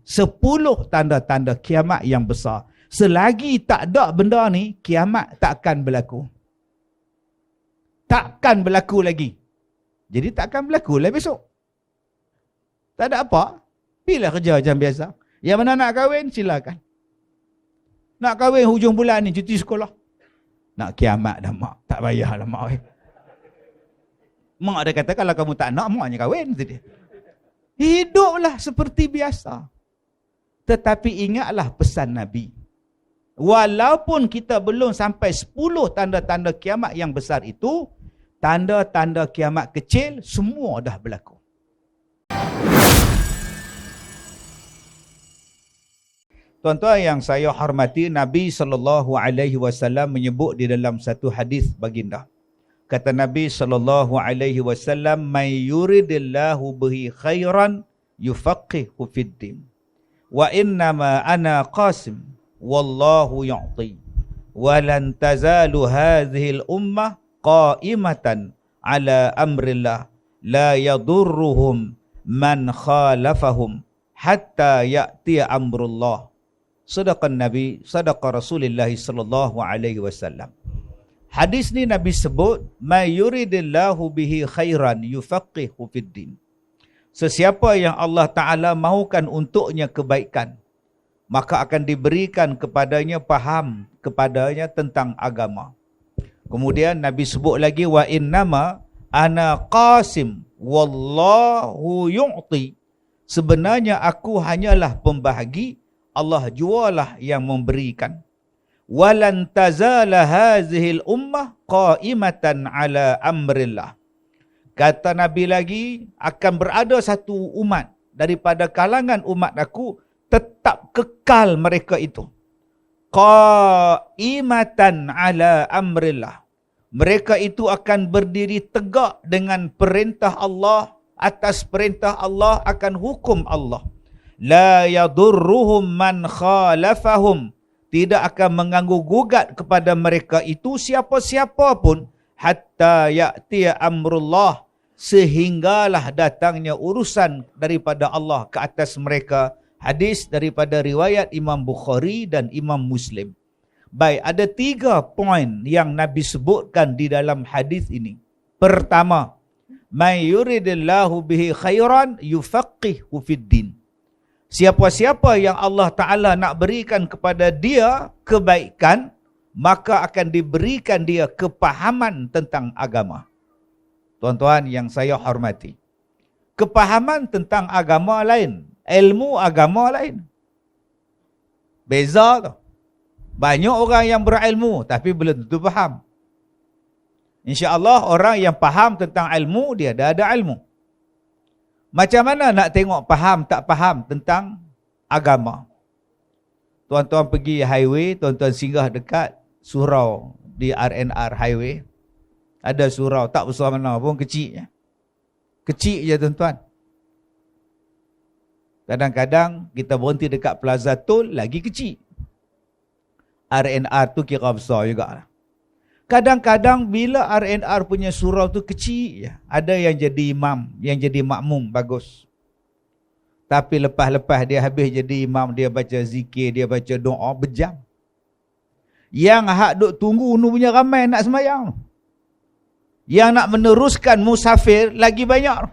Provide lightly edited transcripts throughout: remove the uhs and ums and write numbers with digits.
10 tanda-tanda kiamat yang besar. Selagi tak ada benda ni, kiamat takkan berlaku. Takkan berlaku lagi. Jadi takkan berlaku lah besok. Tak ada apa. Pilih kerja macam biasa. Yang mana nak kahwin, silakan. Nak kahwin hujung bulan ni, cuti sekolah. Nak kiamat dah mak. Tak payah lah mak. Mak ada kata kalau kamu tak nak, maknya kahwin. Hiduplah seperti biasa. Tetapi ingatlah pesan Nabi. Walaupun kita belum sampai 10 tanda-tanda kiamat yang besar itu, tanda-tanda kiamat kecil semua dah berlaku. Tuan-tuan yang saya hormati, Nabi SAW menyebut di dalam satu hadis baginda. Kata Nabi SAW, "Man yuridillahu bihi khairan yufaqihu fid din. Wa innama ana qasim wallahu yu'ti. Wa lan tazalu hadhihi al-ummah qa'imatan ala amrillah la yadurruhum man khalafahum hatta ya'ti amrullah." Sadaqan Nabi, sadaqa Rasulullah sallallahu alaihi wasallam. Hadis ni Nabi sebut, "Ma yuridillahu bihi khairan yufaqihu fid din." Sesiapa yang Allah Ta'ala mahukan untuknya kebaikan, maka akan diberikan kepadanya faham kepadanya tentang agama. Kemudian Nabi sebut lagi, "Wa innama ana qasim wallahu yu'ti." Sebenarnya aku hanyalah pembahagi, Allah jualah yang memberikan. Walan tazala hazihil ummah qa'imatan ala amrillah. Kata Nabi lagi, akan berada satu umat daripada kalangan umat aku, tetap kekal mereka itu. Qa'imatan ala amrillah. Mereka itu akan berdiri tegak dengan perintah Allah, atas perintah Allah, akan hukum Allah. La yadurruhum man khalafahum. Tidak akan mengganggu gugat kepada mereka itu siapa-siapa pun. Hatta ya'ti amrullah. Sehinggalah datangnya urusan daripada Allah ke atas mereka. Hadis daripada riwayat Imam Bukhari dan Imam Muslim. Baik, ada 3 poin yang Nabi sebutkan di dalam hadis ini. Pertama, man yuridillahu bihi khairan yufaqihu fid din. Siapa-siapa yang Allah Ta'ala nak berikan kepada dia kebaikan, maka akan diberikan dia kepahaman tentang agama. Tuan-tuan yang saya hormati, kepahaman tentang agama lain, ilmu agama lain. Beza tu. Banyak orang yang berilmu tapi belum tentu faham. InsyaAllah orang yang faham tentang ilmu, dia dah ada ilmu. Macam mana nak tengok faham tak faham tentang agama? Tuan-tuan pergi highway, tuan-tuan singgah dekat surau di RNR highway. Ada surau, tak besar mana pun, kecil je. Kecil je tuan-tuan. Kadang-kadang kita berhenti dekat Plaza Tol, lagi kecil. RNR tu kira besar juga. Kadang-kadang bila RNR punya surau tu kecil je, ada yang jadi imam, yang jadi makmum, bagus. Tapi lepas-lepas dia habis jadi imam, dia baca zikir, dia baca doa, berjam. Yang hak duk tunggu nu punya ramai nak sembahyang. Yang nak meneruskan musafir lagi banyak.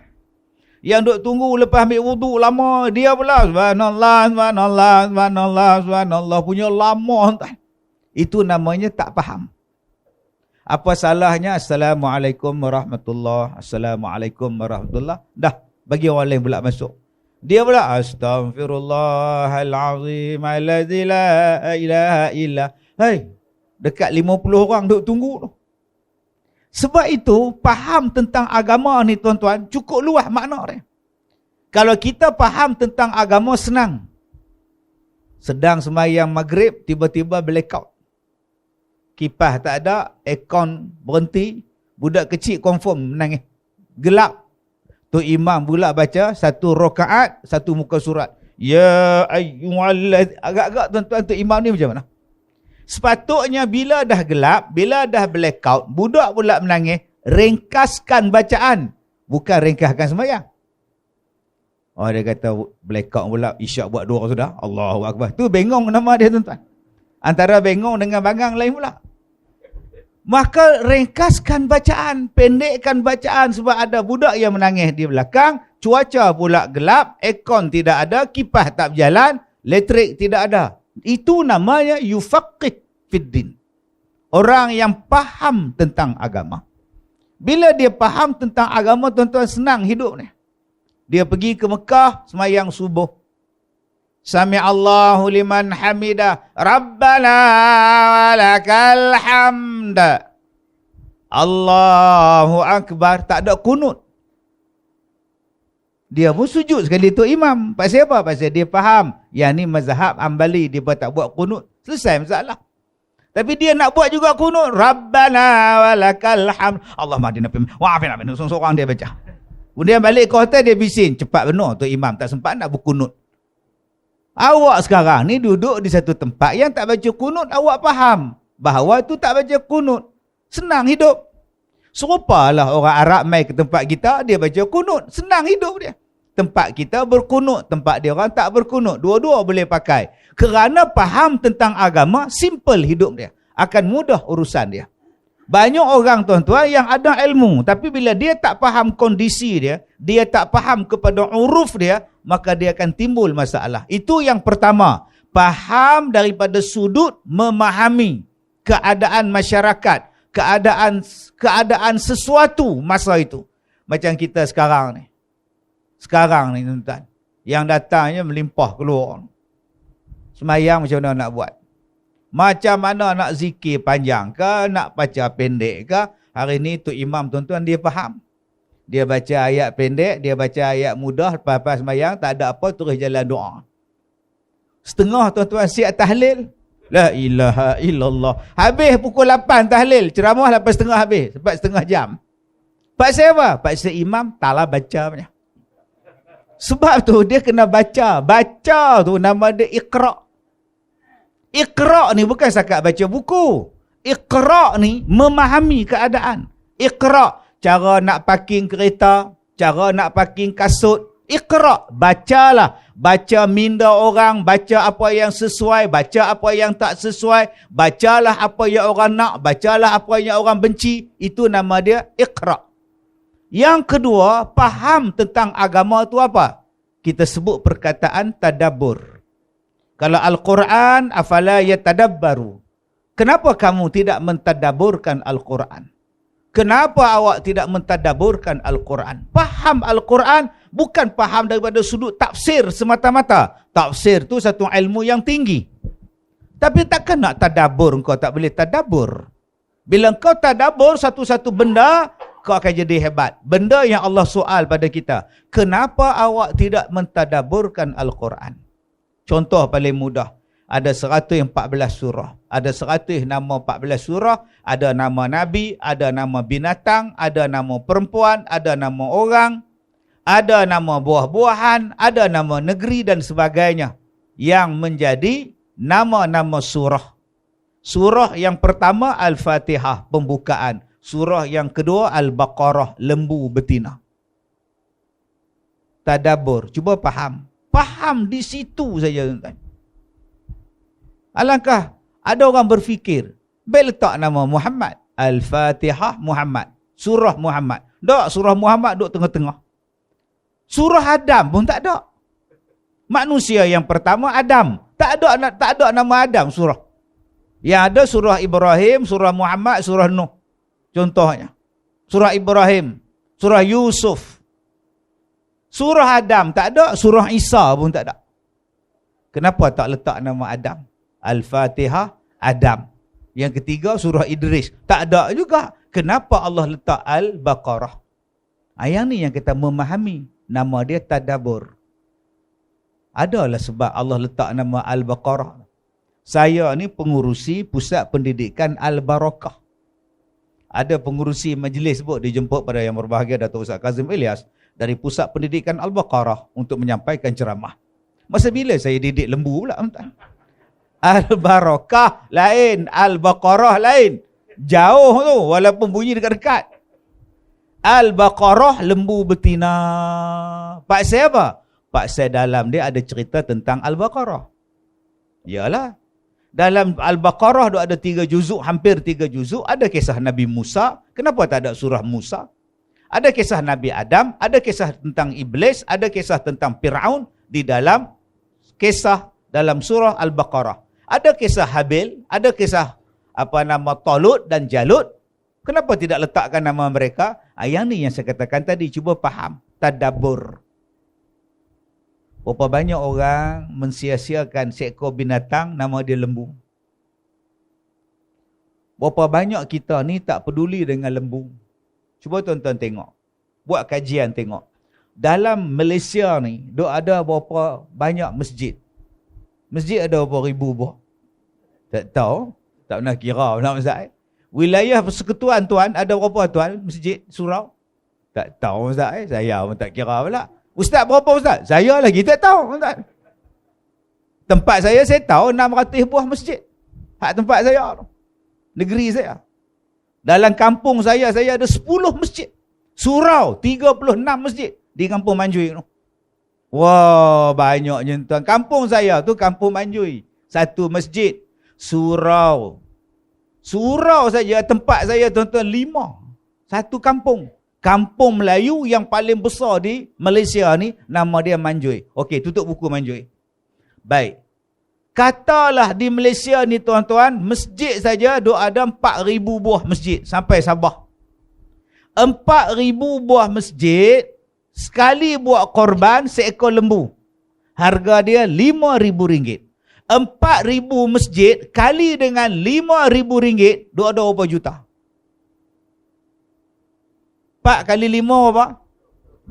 Yang duk tunggu lepas ambil wuduk lama, dia pula subhanallah, subhanallah, subhanallah, subhanallah, punya lama. Itu namanya tak faham. Apa salahnya Assalamualaikum warahmatullahi, Assalamualaikum warahmatullahi. Dah, bagi orang lain pula masuk. Dia pula Astaghfirullahalazim alladzi la ilaha illa. Hai, dekat 50 orang duk tunggu tu. Sebab itu, faham tentang agama ni tuan-tuan, cukup luas makna dia. Kalau kita faham tentang agama, senang. Sedang sembahyang maghrib, tiba-tiba blackout. Kipas tak ada, aircon berhenti, budak kecil confirm menangis. Gelap. Tu imam pula baca 1 rakaat, 1 muka surat. Ya ayyuhallaz, agak-agak tuan-tuan, tu imam ni macam mana? Sepatutnya bila dah gelap, bila dah blackout, budak pula menangis, ringkaskan bacaan, bukan ringkaskan sembahyang. Oh, dia kata blackout pula, isyak buat 2 sudah. Allahu Akbar. Tu bengong nama dia, tuan-tuan. Antara bengong dengan bangang lain pula. Maka ringkaskan bacaan, pendekkan bacaan sebab ada budak yang menangis di belakang, cuaca pula gelap, aircon tidak ada, kipas tak berjalan, elektrik tidak ada. Itu namanya yufaqih fiddin. Orang yang faham tentang agama. Bila dia faham tentang agama, tuan-tuan, senang hidup ni. Dia pergi ke Mekah, semayang subuh. Sami'allahu liman hamidah. Rabbana walakal hamd. Allahu Akbar. Tak ada kunut. Dia pun sujud sekali tu imam. Pasal apa? Pasal dia faham. Yang ni mazhab Ambali. Dia pun tak buat kunut. Selesai masalah. Tapi dia nak buat juga kunut. Rabbana walakal hamd. Allah mahdina fi wa'afina min. Seorang dia baca. Kemudian balik ke hotel, dia bising. Cepat benar tu imam. Tak sempat nak berkunut. Awak sekarang ni duduk di satu tempat yang tak baca kunut. Awak faham bahawa tu tak baca kunut. Senang hidup. Serupalah orang Arab mai ke tempat kita, dia baca kunut. Senang hidup dia. Tempat kita berkunut. Tempat dia orang tak berkunut. Dua-dua boleh pakai. Kerana faham tentang agama, simple hidup dia. Akan mudah urusan dia. Banyak orang, tuan-tuan, yang ada ilmu. Tapi bila dia tak faham kondisi dia, dia tak faham kepada uruf dia, maka dia akan timbul masalah. Itu yang pertama. Faham daripada sudut memahami keadaan masyarakat, keadaan sesuatu masa itu. Macam kita sekarang ni. Sekarang ni, tuan-tuan, yang datangnya melimpah keluar. Semayang macam mana nak buat? Macam mana nak zikir panjang ke, nak baca pendek ke? Hari ni tu imam, tuan-tuan, dia faham. Dia baca ayat pendek, dia baca ayat mudah, lepas semayang, tak ada apa, terus jalan doa. Setengah, tuan-tuan, siap tahlil. La ilaha illallah. Habis pukul 8 tahlil. Ceramah 8.30 habis. Sebab setengah jam. Pasal apa? Pasal imam taklah baca punya. Sebab tu dia kena baca. Baca tu nama dia Iqra'. Iqra' ni bukan setakat baca buku. Iqra' ni memahami keadaan. Iqra' cara nak parking kereta, cara nak parking kasut. Iqra', bacalah. Baca minda orang, baca apa yang sesuai, baca apa yang tak sesuai, bacalah apa yang orang nak, bacalah apa yang orang benci. Itu nama dia Iqra'. Yang kedua, faham tentang agama tu apa? Kita sebut perkataan tadabbur. Kalau Al-Quran, afala yatadabbaru. Kenapa kamu tidak mentadabburkan Al-Quran? Kenapa awak tidak mentadabburkan Al-Quran? Faham Al-Quran bukan faham daripada sudut tafsir semata-mata. Tafsir tu satu ilmu yang tinggi. Tapi takkan nak tadabbur, kau tak boleh tadabbur. Bila kau tadabbur satu-satu benda, kau akan jadi hebat. Benda yang Allah soal pada kita. Kenapa awak tidak mentadabburkan Al-Quran? Contoh paling mudah. Ada 114 surah. Ada 100 nama 14 surah. Ada nama Nabi. Ada nama binatang. Ada nama perempuan. Ada nama orang. Ada nama buah-buahan. Ada nama negeri dan sebagainya. Yang menjadi nama-nama surah. Surah yang pertama Al-Fatihah, pembukaan. Surah yang kedua Al-Baqarah, lembu betina. Tadabbur. Cuba faham. Faham di situ saja, tuan-tuan. Alangkah ada orang berfikir, letak nama Muhammad. Al-Fatihah Muhammad. Surah Muhammad. Tak, surah Muhammad duduk tengah-tengah. Surah Adam pun tak ada. Manusia yang pertama Adam. Tak ada nama Adam surah. Yang ada surah Ibrahim, surah Muhammad, surah Nuh. Contohnya. Surah Ibrahim, surah Yusuf. Surah Adam tak ada, surah Isa pun tak ada. Kenapa tak letak nama Adam? Al-Fatihah, Adam. Yang ketiga, surah Idris. Tak ada juga. Kenapa Allah letak Al-Baqarah? Yang ni yang kita memahami. Nama dia tadabbur. Adalah sebab Allah letak nama Al-Baqarah. Saya ni pengurusi Pusat Pendidikan Al-Barakah. Ada pengurusi majlis sebut, dijemput pada yang berbahagia Datuk Ustaz Kazim Ilyas dari Pusat Pendidikan Al-Baqarah untuk menyampaikan ceramah. Masa bila saya didik lembu pula? Al-Barakah lain, Al-Baqarah lain. Jauh tu, walaupun bunyi dekat-dekat. Al-Baqarah, lembu betina. Pasal apa? Pasal dalam dia ada cerita tentang Al-Baqarah. Yalah. Dalam Al-Baqarah ada 3 juzuk, hampir 3 juzuk. Ada kisah Nabi Musa. Kenapa tak ada surah Musa? Ada kisah Nabi Adam. Ada kisah tentang Iblis. Ada kisah tentang Fir'aun. Di dalam kisah dalam surah Al-Baqarah. Ada kisah Habil. Ada kisah Talut dan Jalut. Kenapa tidak letakkan nama mereka? Yang ni yang saya katakan tadi. Cuba faham. Tadabbur. Berapa banyak orang mensia-siakan seekor binatang nama dia lembu. Berapa banyak kita ni tak peduli dengan lembu. Cuba tuan-tuan tengok. Buat kajian tengok. Dalam Malaysia ni, ada berapa banyak masjid. Masjid ada berapa ribu buah. Tak tahu. Tak pernah kira. Ustaz. Wilayah persekutuan tuan, ada berapa tuan masjid surau? Tak tahu Ustaz. Saya pun tak kira pula. Ustaz berapa Ustaz? Saya lagi tak tahu Ustaz. Tempat saya tahu 600 buah masjid. Hak tempat saya. Negeri saya. Dalam kampung saya ada 10 masjid. Surau 36 masjid di Kampung Manjui tu. Wah, banyaknya tuan. Kampung saya tu Kampung Manjui. 1 masjid. Surau. Surau saja tempat saya tuan-tuan 5. 1 kampung. Kampung Melayu yang paling besar di Malaysia ni, nama dia Manjui. Okey, tutup buku Manjui. Baik. Katalah di Malaysia ni tuan-tuan, masjid saja ada 4,000 buah masjid sampai Sabah. 4,000 buah masjid, sekali buat korban seekor lembu. Harga dia RM5,000. 4,000 masjid kali dengan RM5,000, ada berapa juta? 4 kali 5 apa?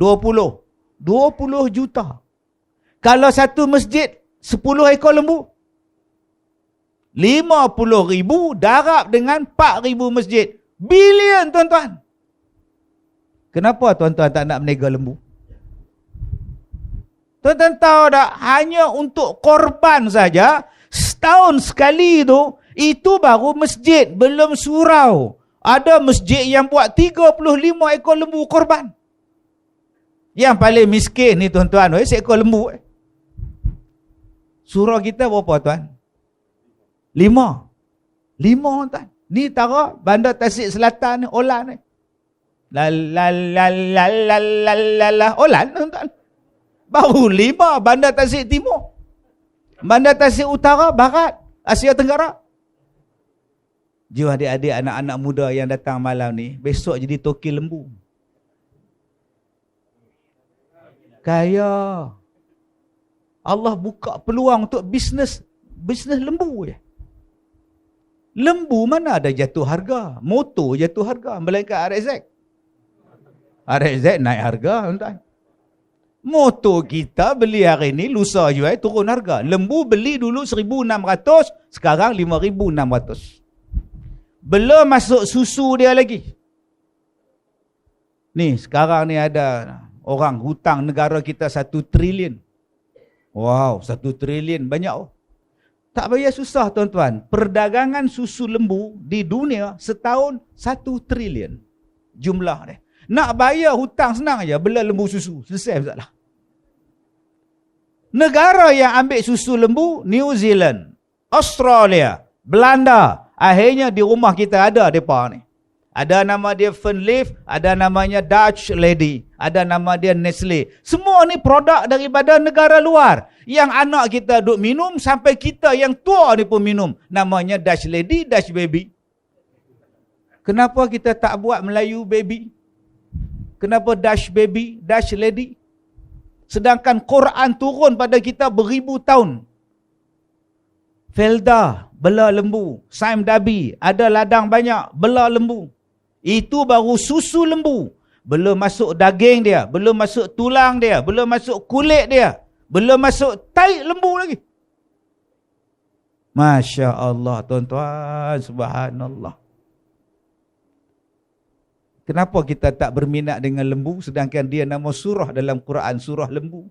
20. 20 juta. Kalau satu masjid 10 ekor lembu, 50,000 darab dengan 4,000 masjid. Bilion tuan-tuan. Kenapa tuan-tuan tak nak meniaga lembu? Tuan-tuan tahu tak? Hanya untuk korban saja, setahun sekali itu baru masjid, belum surau. Ada masjid yang buat 35 ekor lembu korban. Yang paling miskin ni tuan-tuan, seekor lembu. Surau kita berapa tuan? 5 tuan. Ni tara Bandar Tasik Selatan ni, Olan ni. Olan tuan. Baru 5 Bandar Tasik Timur. Bandar Tasik Utara, Barat, Asia Tenggara. Jom adik-adik anak-anak muda yang datang malam ni, besok jadi toki lembu. Kaya. Allah buka peluang untuk bisnes lembu je. Lembu mana ada jatuh harga? Motor jatuh harga, melainkan RXZ. RXZ naik harga, tuan. Motor kita beli hari ni, lusa jual turun harga. Lembu beli dulu 1,600, sekarang 5,600. Belum masuk susu dia lagi. Ni sekarang ni ada orang hutang negara kita 1 trilion. Wow, 1 trilion banyak. Tak payah susah tuan-tuan. Perdagangan susu lembu di dunia setahun 1 trilion jumlah dia. Nak bayar hutang senang aja, bela lembu susu. Selesai masalah. Negara yang ambil susu lembu, New Zealand, Australia, Belanda. Akhirnya di rumah kita ada mereka ni. Ada nama dia Fernleaf, ada namanya Dutch Lady, ada nama dia Nestle. Semua ni produk daripada negara luar. Yang anak kita duk minum, sampai kita yang tua ni pun minum. Namanya Dutch Lady, Dutch Baby. Kenapa kita tak buat Melayu Baby? Kenapa Dutch Baby, Dutch Lady? Sedangkan Quran turun pada kita beribu tahun. Felda, bela lembu. Saim Dabi, ada ladang banyak, bela lembu. Itu baru susu lembu. Belum masuk daging dia, belum masuk tulang dia, belum masuk kulit dia, belum masuk tai lembu lagi. Masya Allah tuan-tuan, subhanallah. Kenapa kita tak berminat dengan lembu sedangkan dia nama surah dalam Quran, surah lembu.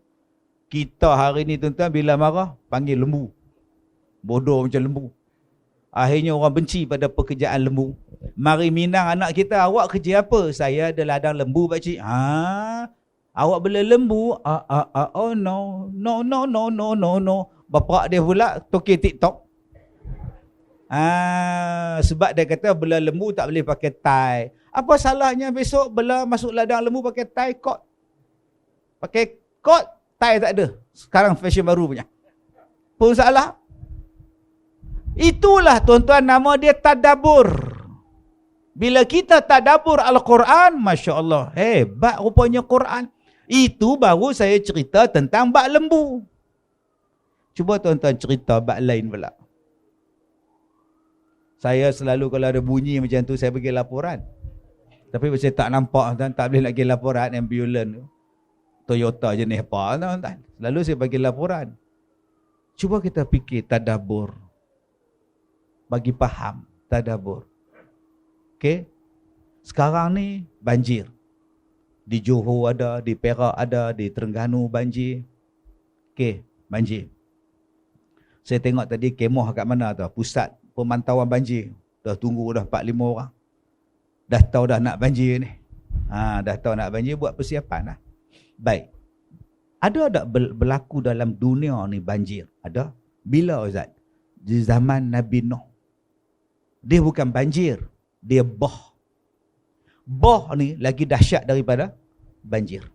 Kita hari ni tuan-tuan bila marah, panggil lembu. Bodoh macam lembu. Akhirnya orang benci pada pekerjaan lembu. Mari minang anak kita, awak kerja apa? Saya ada ladang lembu pakcik. Awak bela lembu? Oh no. No. Bapak dia pula toki TikTok. Sebab dia kata bela lembu tak boleh pakai tie. Apa salahnya besok bela masuk ladang lembu pakai tie coat? Pakai coat, tie tak ada. Sekarang fashion baru punya. Pun salah. Itulah tuan-tuan nama dia tadabbur. Bila kita tadabbur Al-Quran, Masya Allah, hebat rupanya Quran. Itu baru saya cerita tentang bak lembu. Cuba tuan-tuan cerita bak lain pula. Saya selalu kalau ada bunyi macam tu, saya bagi laporan. Tapi saya tak nampak, tak boleh nak bagi laporan, ambulans tu. Toyota jenis apa, tuan-tuan. Selalu saya bagi laporan. Cuba kita fikir tadabbur. Bagi faham tadabbur. Okey. Sekarang ni banjir. Di Johor ada, di Perak ada, di Terengganu banjir. Okey, banjir. Saya tengok tadi kemah kat mana tu, pusat pemantauan banjir. Dah tunggu dah 4-5 orang. Dah tahu dah nak banjir ni. Dah tahu nak banjir, buat persiapan dah. Baik. Ada tak berlaku dalam dunia ni banjir? Ada. Bila Ustaz? Di zaman Nabi Nuh. Dia bukan banjir, dia bah. Bah ni lagi dahsyat daripada banjir.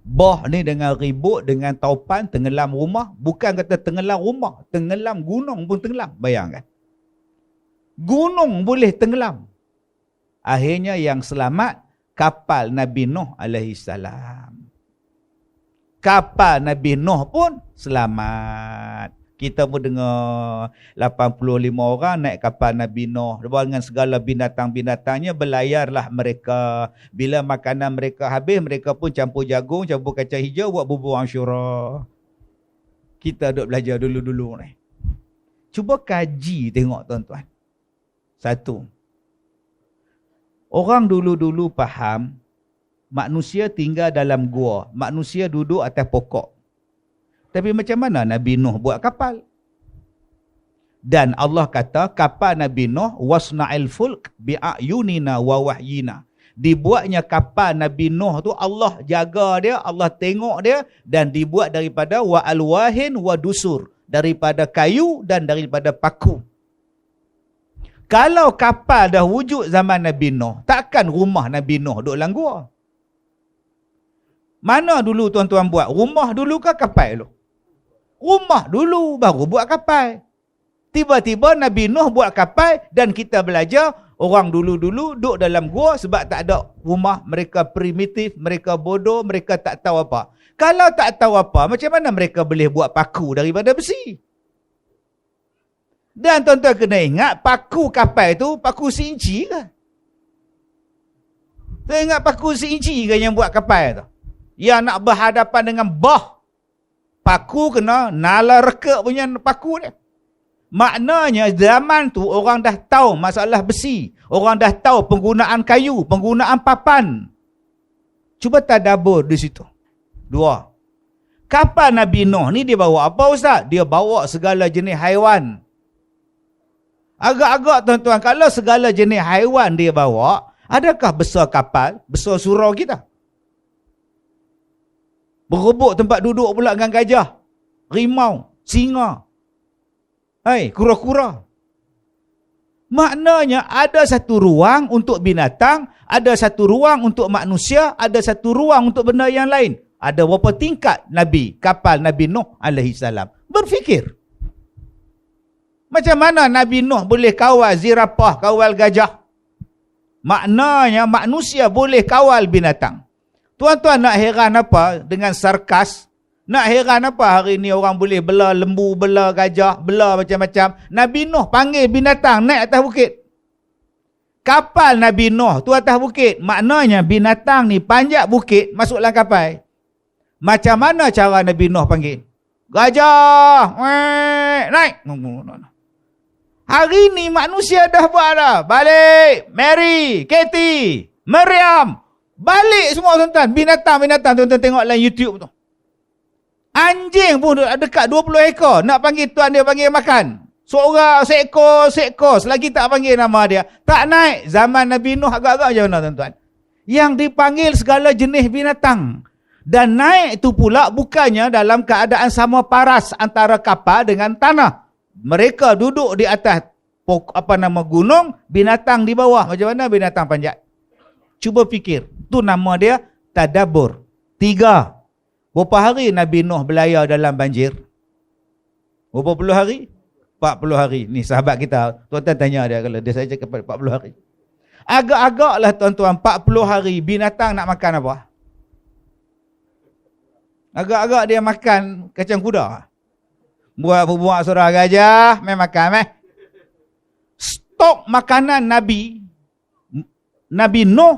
Bah ni dengan ribut, dengan taupan, tenggelam rumah. Bukan kata tenggelam rumah, tenggelam gunung pun tenggelam. Bayangkan. Gunung boleh tenggelam. Akhirnya yang selamat kapal Nabi Nuh alaihissalam. Kapal Nabi Nuh pun selamat. Kita pun dengar 85 orang naik kapal Nabi Nuh. Dengan segala binatang-binatangnya berlayarlah mereka. Bila makanan mereka habis, mereka pun campur jagung, campur kacang hijau, buat bubur Ashura. Kita duk belajar dulu-dulu ni. Cuba kaji tengok tuan-tuan. Satu. Orang dulu-dulu faham, manusia tinggal dalam gua. Manusia duduk atas pokok. Tapi macam mana Nabi Nuh buat kapal? Dan Allah kata kapal Nabi Nuh wasna'il fulk bi'ayunina wa wahyina. Dibuatnya kapal Nabi Nuh tu Allah jaga dia, Allah tengok dia, dan dibuat daripada wa alwahin wa dusur, daripada kayu dan daripada paku. Kalau kapal dah wujud zaman Nabi Nuh, takkan rumah Nabi Nuh duduk dalam gua? Mana dulu tuan-tuan buat? Rumah dulu ke kapal dulu? Rumah dulu baru buat kapal. Tiba-tiba Nabi Nuh buat kapal dan kita belajar orang dulu-dulu duduk dalam gua sebab tak ada rumah. Mereka primitif, mereka bodoh, mereka tak tahu apa. Kalau tak tahu apa, macam mana mereka boleh buat paku daripada besi? Dan tuan-tuan kena ingat, paku kapal itu paku seinci ke? Tuan ingat paku seinci ke yang buat kapal tu? Yang nak berhadapan dengan bah. Paku kena nala rekak punya paku dia. Maknanya zaman tu orang dah tahu masalah besi. Orang dah tahu penggunaan kayu, penggunaan papan. Cuba tadabbur di situ. 2. Kapal Nabi Nuh ni dia bawa apa Ustaz? Dia bawa segala jenis haiwan. Agak-agak tuan-tuan, kalau segala jenis haiwan dia bawa, adakah besar kapal, besar surau kita? Berebut tempat duduk pula dengan gajah, rimau, singa, kura-kura. Maknanya ada satu ruang untuk binatang, ada satu ruang untuk manusia, ada satu ruang untuk benda yang lain. Ada berapa tingkat Nabi, kapal Nabi Nuh alaihissalam? Berfikir. Macam mana Nabi Nuh boleh kawal zirafah, kawal gajah? Maknanya manusia boleh kawal binatang. Tuan-tuan nak heran apa dengan sarkas? Nak heran apa hari ni orang boleh bela lembu, bela gajah, bela macam-macam? Nabi Nuh panggil binatang naik atas bukit. Kapal Nabi Nuh tu atas bukit. Maknanya binatang ni panjat bukit masuk dalam kapal. Macam mana cara Nabi Nuh panggil? Gajah, naik. Hari ni manusia dah buat dah. Balik, Mary, Katie, Meriam. Balik semua tuan-tuan. Binatang-binatang tuan-tuan tengok dalam YouTube tu. Anjing pun dekat 20 ekor. Nak panggil tuan dia panggil makan. Seorang, seekor. Selagi tak panggil nama dia, tak naik. Zaman Nabi Nuh agak-agak macam mana tuan-tuan? Yang dipanggil segala jenis binatang. Dan naik itu pula bukannya dalam keadaan sama paras antara kapal dengan tanah. Mereka duduk di atas gunung, binatang di bawah. Macam mana binatang panjat? Cuba fikir. Itu nama dia tadabbur. 3. Berapa hari Nabi Nuh berlayar dalam banjir? Berapa puluh hari? 40 hari. Ni sahabat kita. Tuan-tuan tanya dia kalau dia saya cakap 40 hari. Agak-agaklah tuan-tuan 40 hari binatang nak makan apa? Agak-agak dia makan kacang kuda. Buat surah gajah, main makan Stok makanan Nabi Nuh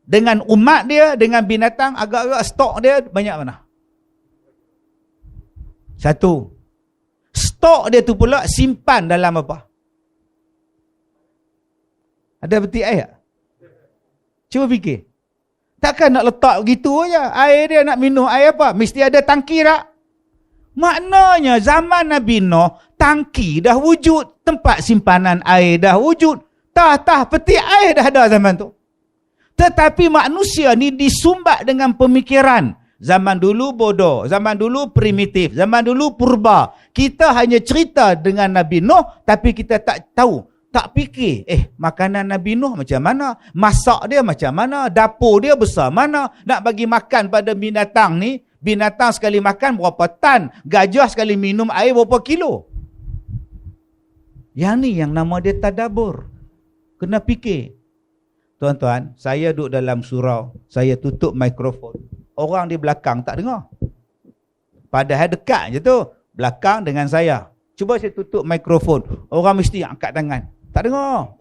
dengan umat dia, dengan binatang, agak-agak stok dia banyak mana? 1. Stok dia tu pula simpan dalam apa? Ada peti air? Cuba fikir. Takkan nak letak begitu aja. Air dia nak minum air apa? Mesti ada tangki tak? Maknanya zaman Nabi Nuh, tangki dah wujud. Tempat simpanan air dah wujud. Peti air dah ada zaman tu. Tetapi manusia ni disumbat dengan pemikiran. Zaman dulu bodoh. Zaman dulu primitif. Zaman dulu purba. Kita hanya cerita dengan Nabi Nuh, tapi kita tak tahu. Tak fikir, makanan Nabi Nuh macam mana? Masak dia macam mana? Dapur dia besar mana? Nak bagi makan pada binatang ni, binatang sekali makan berapa tan? Gajah sekali minum air berapa kilo? Yang ni yang nama dia tadabbur. Kena fikir. Tuan-tuan, saya duduk dalam surau, saya tutup mikrofon. Orang di belakang tak dengar. Padahal dekat je tu, belakang dengan saya. Cuba saya tutup mikrofon, orang mesti angkat tangan. Tak dengar.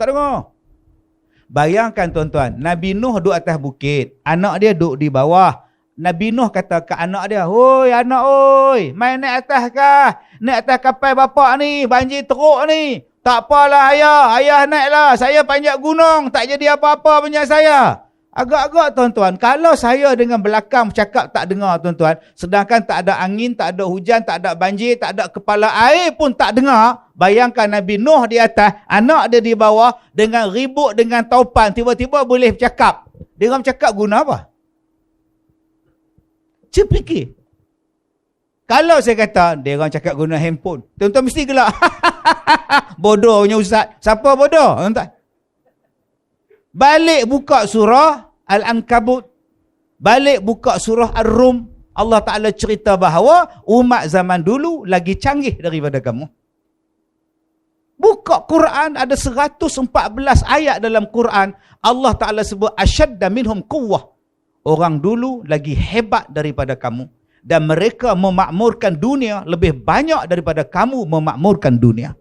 Bayangkan tuan-tuan, Nabi Nuh duduk atas bukit, anak dia duduk di bawah. Nabi Nuh kata ke anak dia, "Hoi anak oi, main naik atas kah? Naik atas kapal bapak ni, banjir teruk ni. Tak apalah ayah naiklah. Saya panjat gunung, tak jadi apa-apa punya saya." Agak-agak tuan-tuan, kalau saya dengan belakang bercakap tak dengar tuan-tuan, sedangkan tak ada angin, tak ada hujan, tak ada banjir, tak ada kepala air pun tak dengar. Bayangkan Nabi Nuh di atas, anak dia di bawah, dengan ribut, dengan taupan, tiba-tiba boleh bercakap. Dia orang bercakap guna apa? Cuba fikir. Kalau saya kata, dia orang cakap guna handphone, tuan-tuan mesti gelak. Bodoh punya ustaz. Siapa bodoh? Tuan-tuan. Balik buka surah Al-Ankabut. Balik buka surah Ar-Rum. Allah Ta'ala cerita bahawa umat zaman dulu lagi canggih daripada kamu. Buka Quran, ada 114 ayat dalam Quran. Allah Ta'ala sebut asyadda minhum quwwah. Orang dulu lagi hebat daripada kamu. Dan mereka memakmurkan dunia lebih banyak daripada kamu memakmurkan dunia.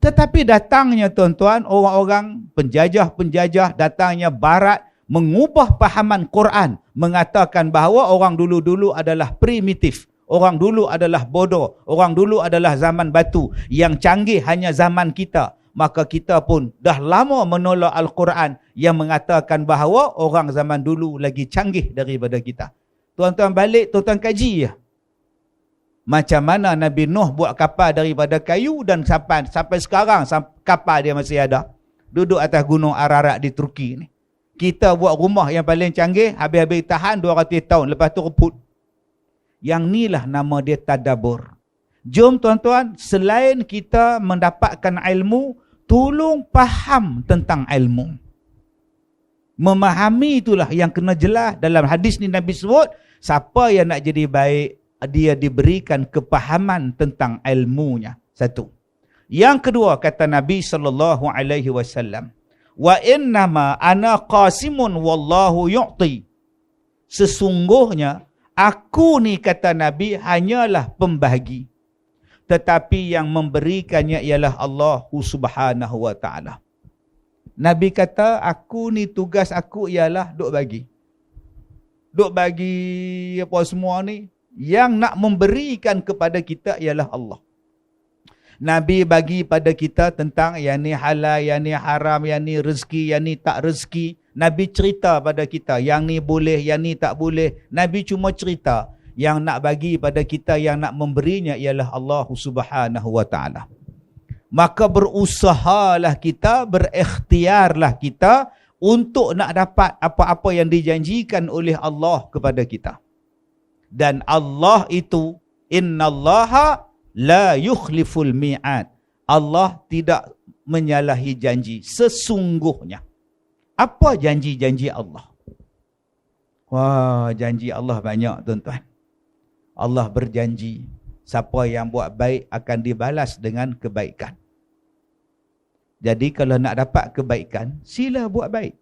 Tetapi datangnya tuan-tuan, orang-orang penjajah-penjajah, datangnya barat, mengubah pahaman Quran, mengatakan bahawa orang dulu-dulu adalah primitif, orang dulu adalah bodoh, orang dulu adalah zaman batu, yang canggih hanya zaman kita. Maka kita pun dah lama menolak Al-Quran yang mengatakan bahawa orang zaman dulu lagi canggih daripada kita. Tuan-tuan balik, tuan-tuan kaji ya. Macam mana Nabi Nuh buat kapal daripada kayu dan sampai sekarang kapal dia masih ada. Duduk atas gunung Ararat di Turki ni. Kita buat rumah yang paling canggih, habis-habis tahan 200 tahun, lepas tu reput. Yang ni lah nama dia tadabbur. Jom tuan-tuan, selain kita mendapatkan ilmu, tolong faham tentang ilmu. Memahami itulah yang kena jelas. Dalam hadis ni Nabi sebut, siapa yang nak jadi baik, dia diberikan kepahaman tentang ilmunya. 1. Yang kedua, kata Nabi SAW, wa innama ana qasimun wallahu yu'ti. Sesungguhnya aku ni, kata Nabi, hanyalah pembahagi, tetapi yang memberikannya ialah Allah Subhanahu wa taala. Nabi kata, aku ni, tugas aku ialah duk bagi apa semua ni. Yang nak memberikan kepada kita ialah Allah. Nabi bagi pada kita tentang yang ni halal, yang ni haram, yang ni rezeki, yang ni tak rezeki. Nabi cerita pada kita, yang ni boleh, yang ni tak boleh. Nabi cuma cerita. Yang nak bagi pada kita, yang nak memberinya ialah Allah Subhanahu wa taala. Maka berusahalah kita, berikhtiarlah kita untuk nak dapat apa-apa yang dijanjikan oleh Allah kepada kita. Dan Allah itu, innallaha la yukhliful mi'ad. Allah tidak menyalahi janji sesungguhnya. Apa janji-janji Allah? Wah, janji Allah banyak tuan-tuan. Allah berjanji, siapa yang buat baik akan dibalas dengan kebaikan. Jadi kalau nak dapat kebaikan, sila buat baik.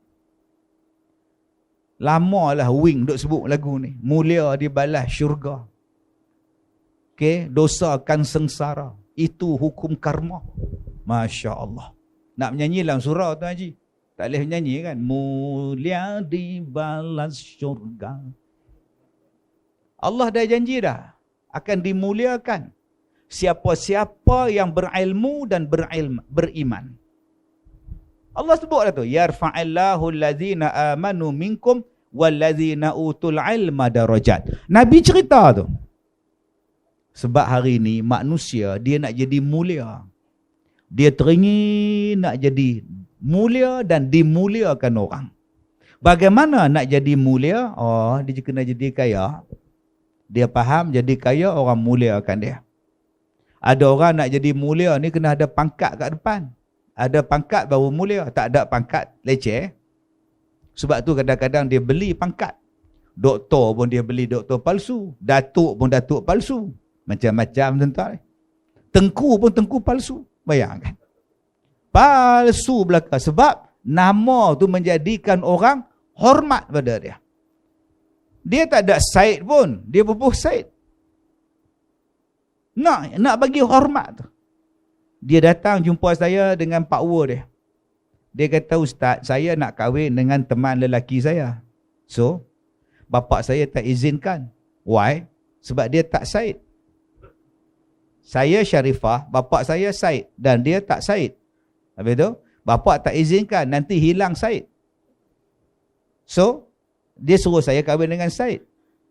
Lamalah Wing duk sebut lagu ni. Mulia dibalas syurga. Okey, dosa akan sengsara. Itu hukum karma. Masya Allah. Nak menyanyi dalam surau tu Haji. Tak boleh menyanyi kan? Mulia dibalas syurga. Allah dah janji dah. Akan dimuliakan siapa-siapa yang berilmu dan beriman. Allah sebut dah tu. Yarfa'illahu allazina amanu minkum wallazina utul ilma darajat. Nabi cerita tu. Sebab hari ni manusia dia nak jadi mulia. Dia teringin nak jadi mulia dan dimuliakan orang. Bagaimana nak jadi mulia? Oh, dia kena jadi kaya. Dia faham jadi kaya, orang muliakan dia. Ada orang nak jadi mulia ni kena ada pangkat kat depan. Ada pangkat baru mulia. Tak ada pangkat, leceh. Sebab tu kadang-kadang dia beli pangkat. Doktor pun dia beli doktor palsu. Datuk pun datuk palsu. Macam-macam tuan-tuan. Tengku pun tengku palsu. Bayangkan. Palsu belaka. Sebab nama tu menjadikan orang hormat pada dia. Dia tak ada Said pun. Dia bubuh Said. Nak bagi hormat tu. Dia datang jumpa saya dengan Pak Wu dia. Dia kata, Ustaz, saya nak kahwin dengan teman lelaki saya. So, bapa saya tak izinkan. Why? Sebab dia tak Said. Saya Syarifah, bapa saya Said. Dan dia tak Said. Habis tu, bapa tak izinkan. Nanti hilang Said. So, dia suruh saya kahwin dengan Said.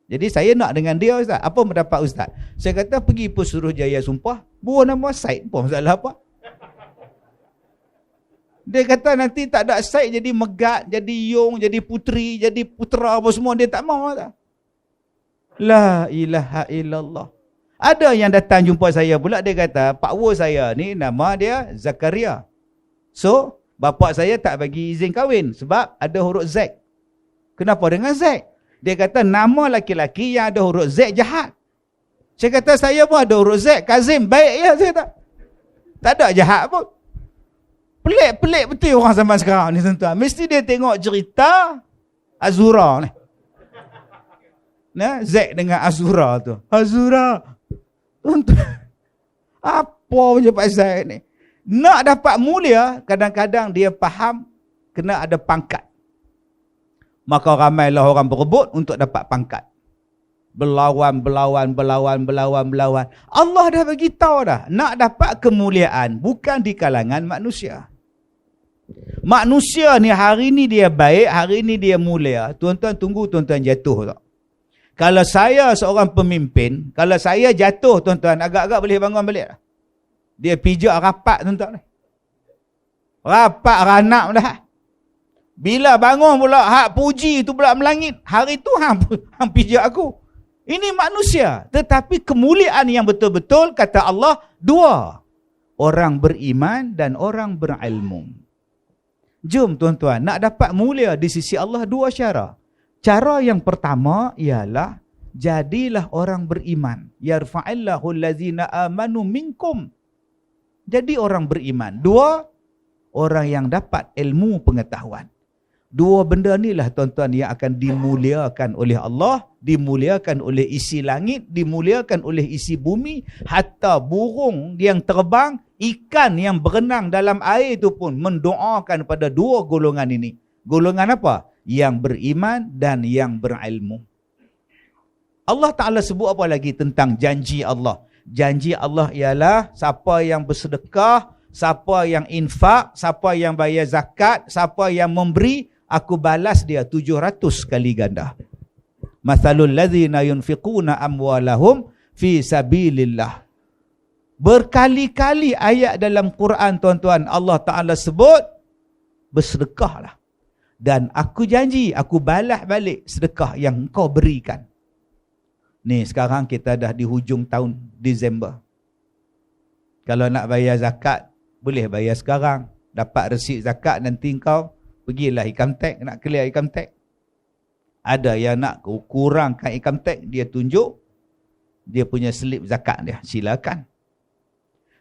Jadi saya nak dengan dia, Ustaz. Apa pendapat Ustaz? Saya kata pergi Pesuruhjaya sumpah. Buah nama Said pun. Masalah apa? Dia kata nanti tak ada Said jadi Megat, jadi Yong, jadi Puteri, jadi Putera apa semua. Dia tak mahu. Tak? La ilaha illallah. Ada yang datang jumpa saya pula. Dia kata Pak Wu saya ni nama dia Zakaria. So bapa saya tak bagi izin kahwin. Sebab ada huruf Z. Kenapa dengan Z? Dia kata nama laki-laki yang ada huruf Z jahat. Saya kata saya pun ada huruf Z. Kazim baik ya. Saya tak ada jahat pun. Pelik-pelik betul orang zaman sekarang ni tuan-tuan. Mesti dia tengok cerita Azura ni. Nah, Z dengan Azura tu. Azura. Tuan-tuan. Apa macam pasal ni? Nak dapat mulia, kadang-kadang dia faham kena ada pangkat. Maka ramailah orang berebut untuk dapat pangkat. Berlawan. Allah dah bagi tahu dah. Nak dapat kemuliaan bukan di kalangan manusia. Manusia ni hari ni dia baik, hari ni dia mulia. Tuan-tuan tunggu tuan-tuan jatuh tak? Kalau saya seorang pemimpin, kalau saya jatuh tuan-tuan, agak-agak boleh bangun balik tak? Dia pijak rapat tuan-tuan. Rapat ranak dah. Bila bangun pula hak puji tu pula melangit. Hari tu hang pijak aku. Ini manusia. Tetapi kemuliaan yang betul-betul kata Allah dua. Orang beriman dan orang berilmu. Jom tuan-tuan, nak dapat mulia di sisi Allah dua cara. Cara yang pertama ialah jadilah orang beriman. Yarfa'illahu allazina amanu minkum. Jadi orang beriman. Dua, orang yang dapat ilmu pengetahuan. Dua benda inilah tuan-tuan yang akan dimuliakan oleh Allah, dimuliakan oleh isi langit, dimuliakan oleh isi bumi, hatta burung yang terbang, ikan yang berenang dalam air itu pun mendoakan pada dua golongan ini. Golongan apa? Yang beriman dan yang berilmu. Allah Ta'ala sebut apa lagi tentang janji Allah? Janji Allah ialah siapa yang bersedekah, siapa yang infak, siapa yang bayar zakat, siapa yang memberi, aku balas dia 700 kali ganda. Mathalul ladzina yunfiquna amwalahum fi sabilillah. Berkali-kali ayat dalam Quran tuan-tuan Allah Ta'ala sebut bersedekahlah. Dan aku janji, aku balas balik sedekah yang kau berikan. Ni sekarang kita dah di hujung tahun Disember. Kalau nak bayar zakat, boleh bayar sekarang. Dapat resit zakat nanti kau pergilah income tax, nak clear income tax. Ada yang nak kurangkan income tax, dia tunjuk dia punya slip zakat dia. Silakan.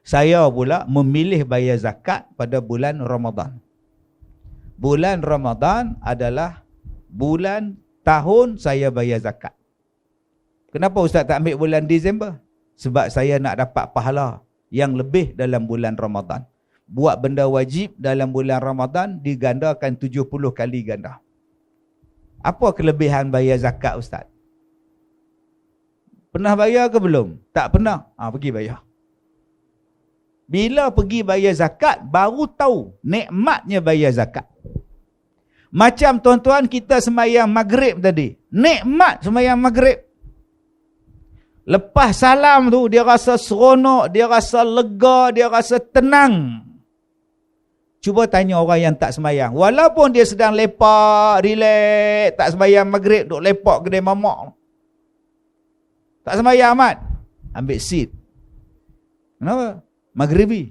Saya pula memilih bayar zakat pada bulan Ramadan. Bulan Ramadan adalah bulan tahun saya bayar zakat. Kenapa Ustaz tak ambil bulan Disember? Sebab saya nak dapat pahala yang lebih dalam bulan Ramadan. Buat benda wajib dalam bulan Ramadan digandakan 70 kali ganda. Apa kelebihan bayar zakat Ustaz? Pernah bayar ke belum? Tak pernah. Pergi bayar. Bila pergi bayar zakat, baru tahu nikmatnya bayar zakat. Macam tuan-tuan kita sembahyang maghrib tadi. Nikmat sembahyang maghrib. Lepas salam tu, dia rasa seronok, dia rasa lega, dia rasa tenang. Cuba tanya orang yang tak sembahyang. Walaupun dia sedang lepak, relax, tak sembahyang maghrib, duk lepak kedai mamak. Tak sembahyang amat. Ambil seat. Kenapa? Maghribi.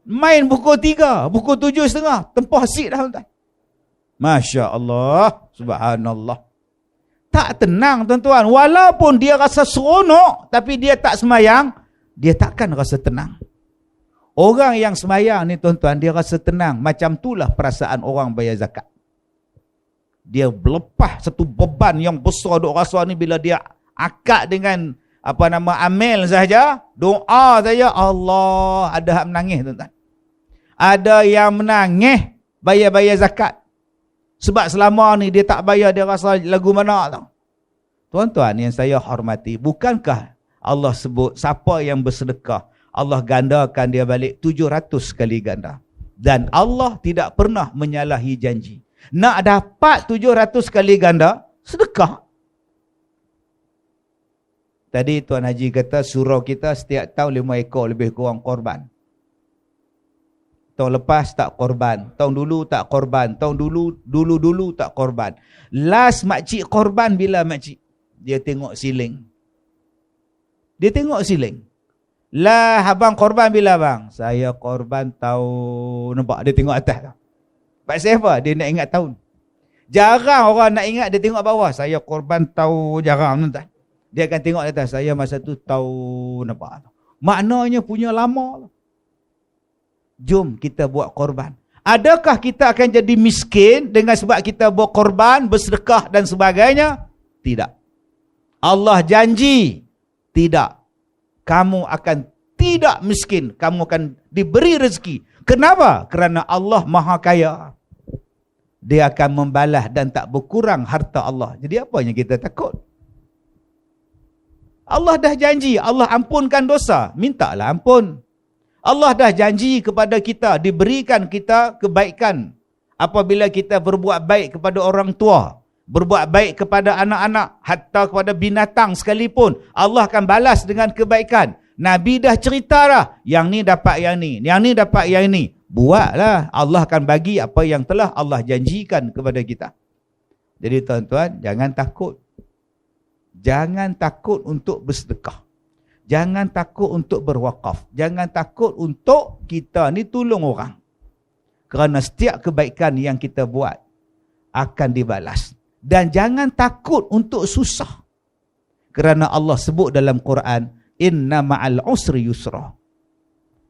Main pukul 3, pukul 7.30. Tempah seat dah tuan. Masya Allah. Subhanallah. Tak tenang tuan-tuan. Walaupun dia rasa seronok, tapi dia tak sembahyang, dia takkan rasa tenang. Orang yang sembahyang ni tuan-tuan, dia rasa tenang. Macam itulah perasaan orang bayar zakat. Dia berlepas satu beban yang besar duk rasa ni bila dia akad dengan amil saja, doa saja, Allah, ada hak menangis tuan-tuan. Ada yang menangis bayar-bayar zakat. Sebab selama ni dia tak bayar, dia rasa lagu mana tau. Tuan-tuan yang saya hormati, bukankah Allah sebut siapa yang bersedekah, Allah gandakan dia balik 700 kali ganda. Dan Allah tidak pernah menyalahi janji. Nak dapat 700 kali ganda, sedekah. Tadi Tuan Haji kata surau kita setiap tahun 5 ekor lebih kurang korban. Tahun lepas tak korban. Tahun dulu tak korban. Tahun dulu tak korban. Last makcik korban bila makcik? Dia tengok siling. Dia tengok siling. Lah abang korban bila bang? Saya korban tahun... Nampak dia tengok atas. Pak siapa? Dia nak ingat tahun. Jarang orang nak ingat, dia tengok bawah. Saya korban tahun, jarang tuan. Dia akan tengok atas. Saya masa tu tahun nampak. Maknanya punya lama. Jom kita buat korban. Adakah kita akan jadi miskin dengan sebab kita buat korban, bersedekah dan sebagainya? Tidak. Allah janji, tidak. Kamu akan tidak miskin. Kamu akan diberi rezeki. Kenapa? Kerana Allah Maha Kaya. Dia akan membalas dan tak berkurang harta Allah. Jadi apa yang kita takut? Allah dah janji, Allah ampunkan dosa. Mintalah ampun. Allah dah janji kepada kita, diberikan kita kebaikan. Apabila kita berbuat baik kepada orang tua, berbuat baik kepada anak-anak, hatta kepada binatang sekalipun, Allah akan balas dengan kebaikan. Nabi dah cerita dah, yang ni dapat yang ni dapat yang ni. Buatlah, Allah akan bagi apa yang telah Allah janjikan kepada kita. Jadi tuan-tuan, jangan takut. Jangan takut untuk bersedekah. Jangan takut untuk berwakaf. Jangan takut untuk kita ni tolong orang. Kerana setiap kebaikan yang kita buat akan dibalas. Dan jangan takut untuk susah. Kerana Allah sebut dalam Quran, inna ma'al usri yusra.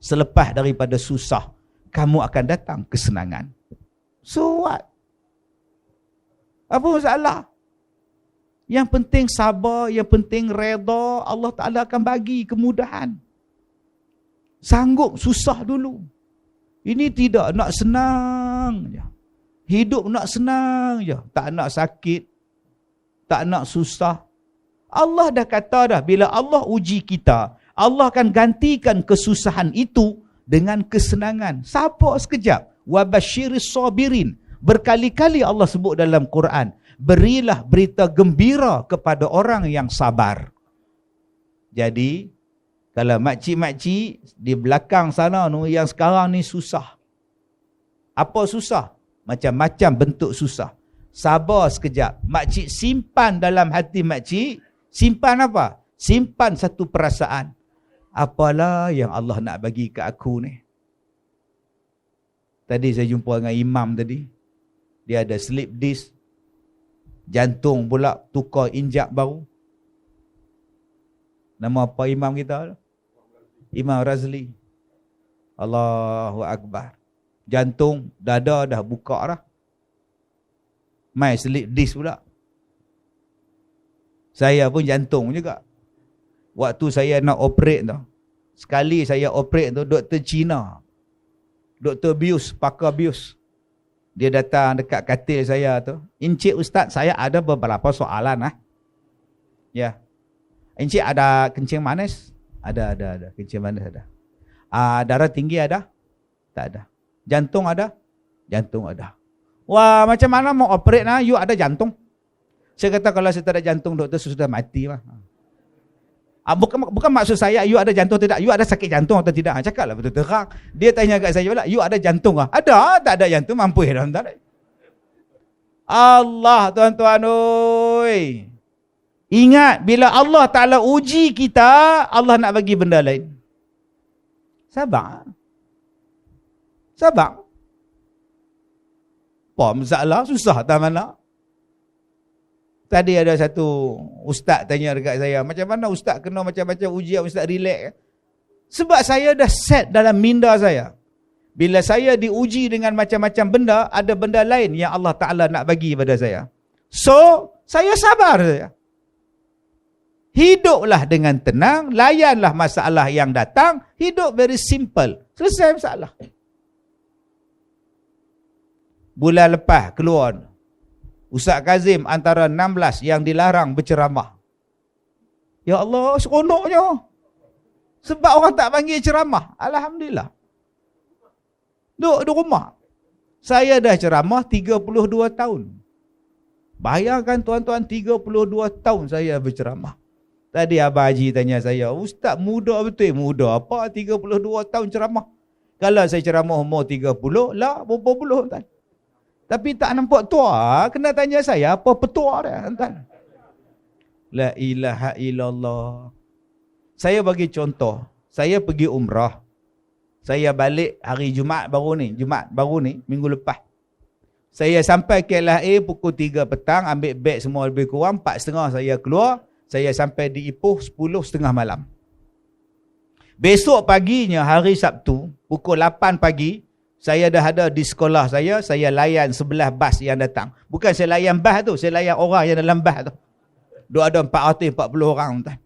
Selepas daripada susah, kamu akan datang kesenangan. So what? Apa masalah? Yang penting sabar, yang penting reda, Allah Ta'ala akan bagi kemudahan. Sanggup susah dulu. Ini tidak nak senang je. Hidup nak senang je. Tak nak sakit, tak nak susah. Allah dah kata dah, bila Allah uji kita, Allah akan gantikan kesusahan itu dengan kesenangan. Sabar sekejap. Wa basyiris sabirin. Berkali-kali Allah sebut dalam Quran, berilah berita gembira kepada orang yang sabar. Jadi, kalau makcik-makcik di belakang sana yang sekarang ni susah. Apa susah? Macam-macam bentuk susah. Sabar sekejap. Makcik simpan dalam hati makcik. Simpan apa? Simpan satu perasaan. Apalah yang Allah nak bagi ke aku ni. Tadi saya jumpa dengan imam tadi. Dia ada slip disc. Jantung pula tukar injak baru. Nama apa imam kita? Imam Razli. Allahu Akbar. Jantung, dada dah buka dah. Mai slip disc pula. Saya pun jantung juga. Waktu saya nak operate tu. Sekali saya operate tu, doktor Cina. Doktor bius, pakar bius. Dia datang dekat katil saya tu. Encik Ustaz, saya ada beberapa soalan. Ya. Encik ada kencing manis? Ada. Kencing manis ada. Darah tinggi ada? Tak ada. Jantung ada? Jantung ada. Wah, macam mana mau operate lah? You ada jantung? Saya kata kalau saya tak ada jantung, doktor sudah mati lah. Bukan maksud saya you ada jantung tidak, you ada sakit jantung atau tidak. Cakaplah betul terang. Dia tanya kat saya pula, you ada jantung ah? Ada, tak ada jantung mampu dah. Allah tuan-tuan oi. Ingat bila Allah Taala uji kita, Allah nak bagi benda lain. Sabar. Sabar. Apa masalah? Susah tak mana? Tadi ada satu ustaz tanya dekat saya, macam mana ustaz kena macam-macam ujian, ustaz relax? Sebab saya dah set dalam minda saya. Bila saya diuji dengan macam-macam benda, ada benda lain yang Allah Ta'ala nak bagi pada saya. So, saya sabar saja. Hiduplah dengan tenang, layanlah masalah yang datang, hidup very simple. Selesai masalah. Bulan lepas keluar Ustaz Kazim antara 16 yang dilarang berceramah. Ya Allah, seronoknya. Sebab orang tak panggil ceramah. Alhamdulillah. Duduk di rumah. Saya dah ceramah 32 tahun. Bayangkan tuan-tuan, 32 tahun saya berceramah. Tadi Abah Haji tanya saya, Ustaz muda betul? Muda apa 32 tahun ceramah? Kalau saya ceramah umur 30, lah berapa puluh tuan. Tapi tak nampak tua, kena tanya saya apa petua dia tuan. La ilaha illallah. Saya bagi contoh, saya pergi umrah. Saya balik hari Jumaat baru ni, minggu lepas. Saya sampai KLIA pukul 3 petang, ambil beg semua lebih kurang, 4.30 saya keluar. Saya sampai di Ipoh 10.30 malam. Besok paginya hari Sabtu, pukul 8 pagi, saya dah ada di sekolah saya layan 11 bas yang datang. Bukan saya layan bas tu, saya layan orang yang dalam bas tu. Dia ada 440 orang tuan.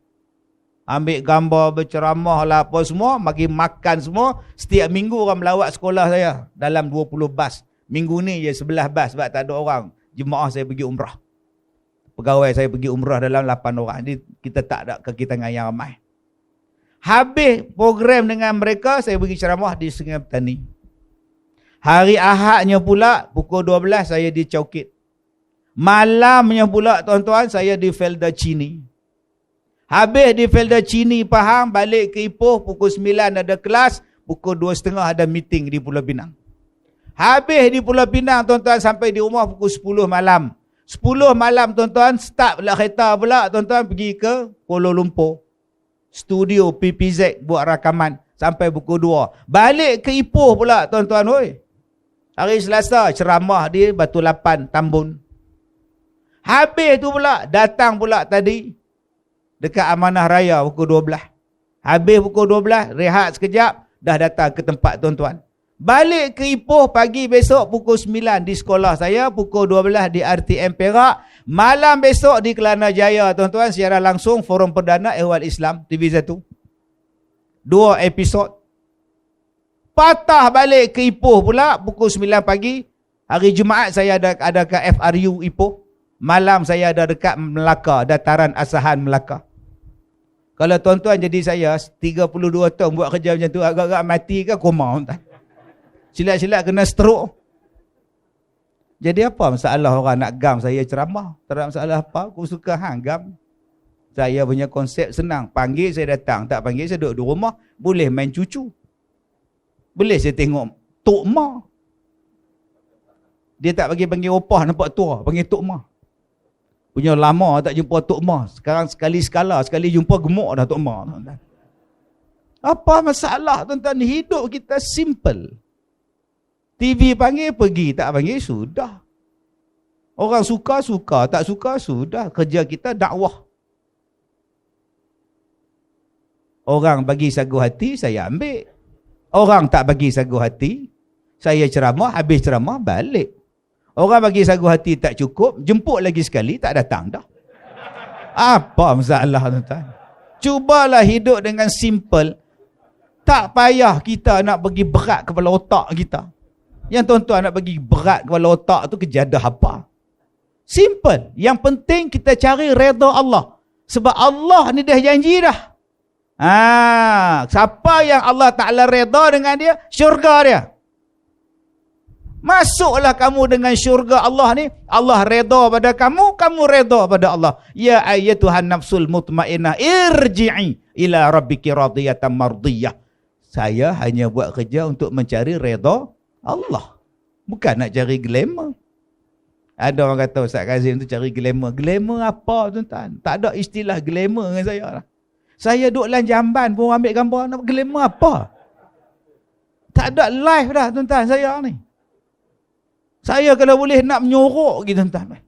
Ambil gambar, berceramah lah apa semua, bagi makan semua. Setiap minggu orang melawat sekolah saya dalam 20 bas. Minggu ni je 11 bas sebab tak ada orang. Jemaah saya pergi umrah. Pegawai saya pergi umrah dalam 8 orang. Jadi kita tak ada kekitangan yang ramai. Habis program dengan mereka, saya pergi ceramah di Sungai Petani. Hari Ahadnya pula, pukul 12 saya di Caukit. Malamnya pula tuan-tuan, saya di Felda Cini. Habis di Felda Cini Pahang, balik ke Ipoh, pukul 9 ada kelas, pukul 2.30 ada meeting di Pulau Pinang. Habis di Pulau Pinang tuan-tuan, sampai di rumah pukul 10 malam. 10 malam tuan-tuan, start pula kereta pula tuan-tuan pergi ke Kuala Lumpur. Studio PPZ buat rakaman sampai pukul 2. Balik ke Ipoh pula tuan-tuan oi. Hari Selasa ceramah di Batu Lapan, Tambun. Habis tu pula datang pula tadi dekat Amanah Raya pukul 12. Habis pukul 12 rehat sekejap, dah datang ke tempat tuan-tuan. Balik ke Ipoh pagi besok pukul 9 di sekolah saya, pukul 12 di RTM Perak. Malam besok di Kelana Jaya tuan-tuan, secara langsung Forum Perdana Ehwal Islam TV1. 2 episod. Patah balik ke Ipoh pula pukul 9 pagi. Hari Jumaat saya ada ke FRU Ipoh. Malam saya ada dekat Melaka, Dataran Asahan Melaka. Kalau tuan-tuan jadi saya 32 tahun buat kerja macam tu, agak-agak mati ke koma tuan. Silat-silat kena stroke. Jadi apa masalah orang nak gam saya ceramah? Tak ada masalah apa, aku suka gam. Saya punya konsep senang. Panggil saya datang, tak panggil saya duduk di rumah. Boleh main cucu. Boleh saya tengok Tok Ma. Dia tak bagi panggil opah nampak tua, panggil Tok Ma. Punya lama tak jumpa Tok Ma. Sekarang sekali sekala, sekali jumpa gemuk dah Tok Ma. Apa masalah tuan-tuan? Hidup kita simple. TV panggil pergi, tak panggil sudah. Orang suka, tak suka, sudah. Kerja kita dakwah. Orang bagi sagu hati, saya ambil. Orang tak bagi sagu hati, saya ceramah, habis ceramah, balik. Orang bagi sagu hati tak cukup, jemput lagi sekali, tak datang dah. Apa masalah tuan-tuan? Cubalah hidup dengan simple. Tak payah kita nak bagi berat kepala otak kita. Yang tuan-tuan nak bagi berat kepala otak tu kejadah apa? Simple. Yang penting kita cari redha Allah. Sebab Allah ni dah janji dah. Siapa yang Allah Ta'ala redha dengan dia, syurga dia. Masuklah kamu dengan syurga Allah ni. Allah redha pada kamu, kamu redha pada Allah. Ya ayyatuhan nafsul mutmainnah, irji'i ila rabbiki radiyatan mardiyah. Saya hanya buat kerja untuk mencari redha Allah. Bukan nak cari glamour. Ada orang kata Ustaz Kazim tu cari glamour. Glamour apa tuan-tuan? Tak ada istilah glamour dengan saya lah. Saya duduk dalam jamban pun ambil gambar. Nak glamour apa? Tak ada live dah tuan-tuan saya ni. Saya kalau boleh nak menyorok gitu tuan-tuan.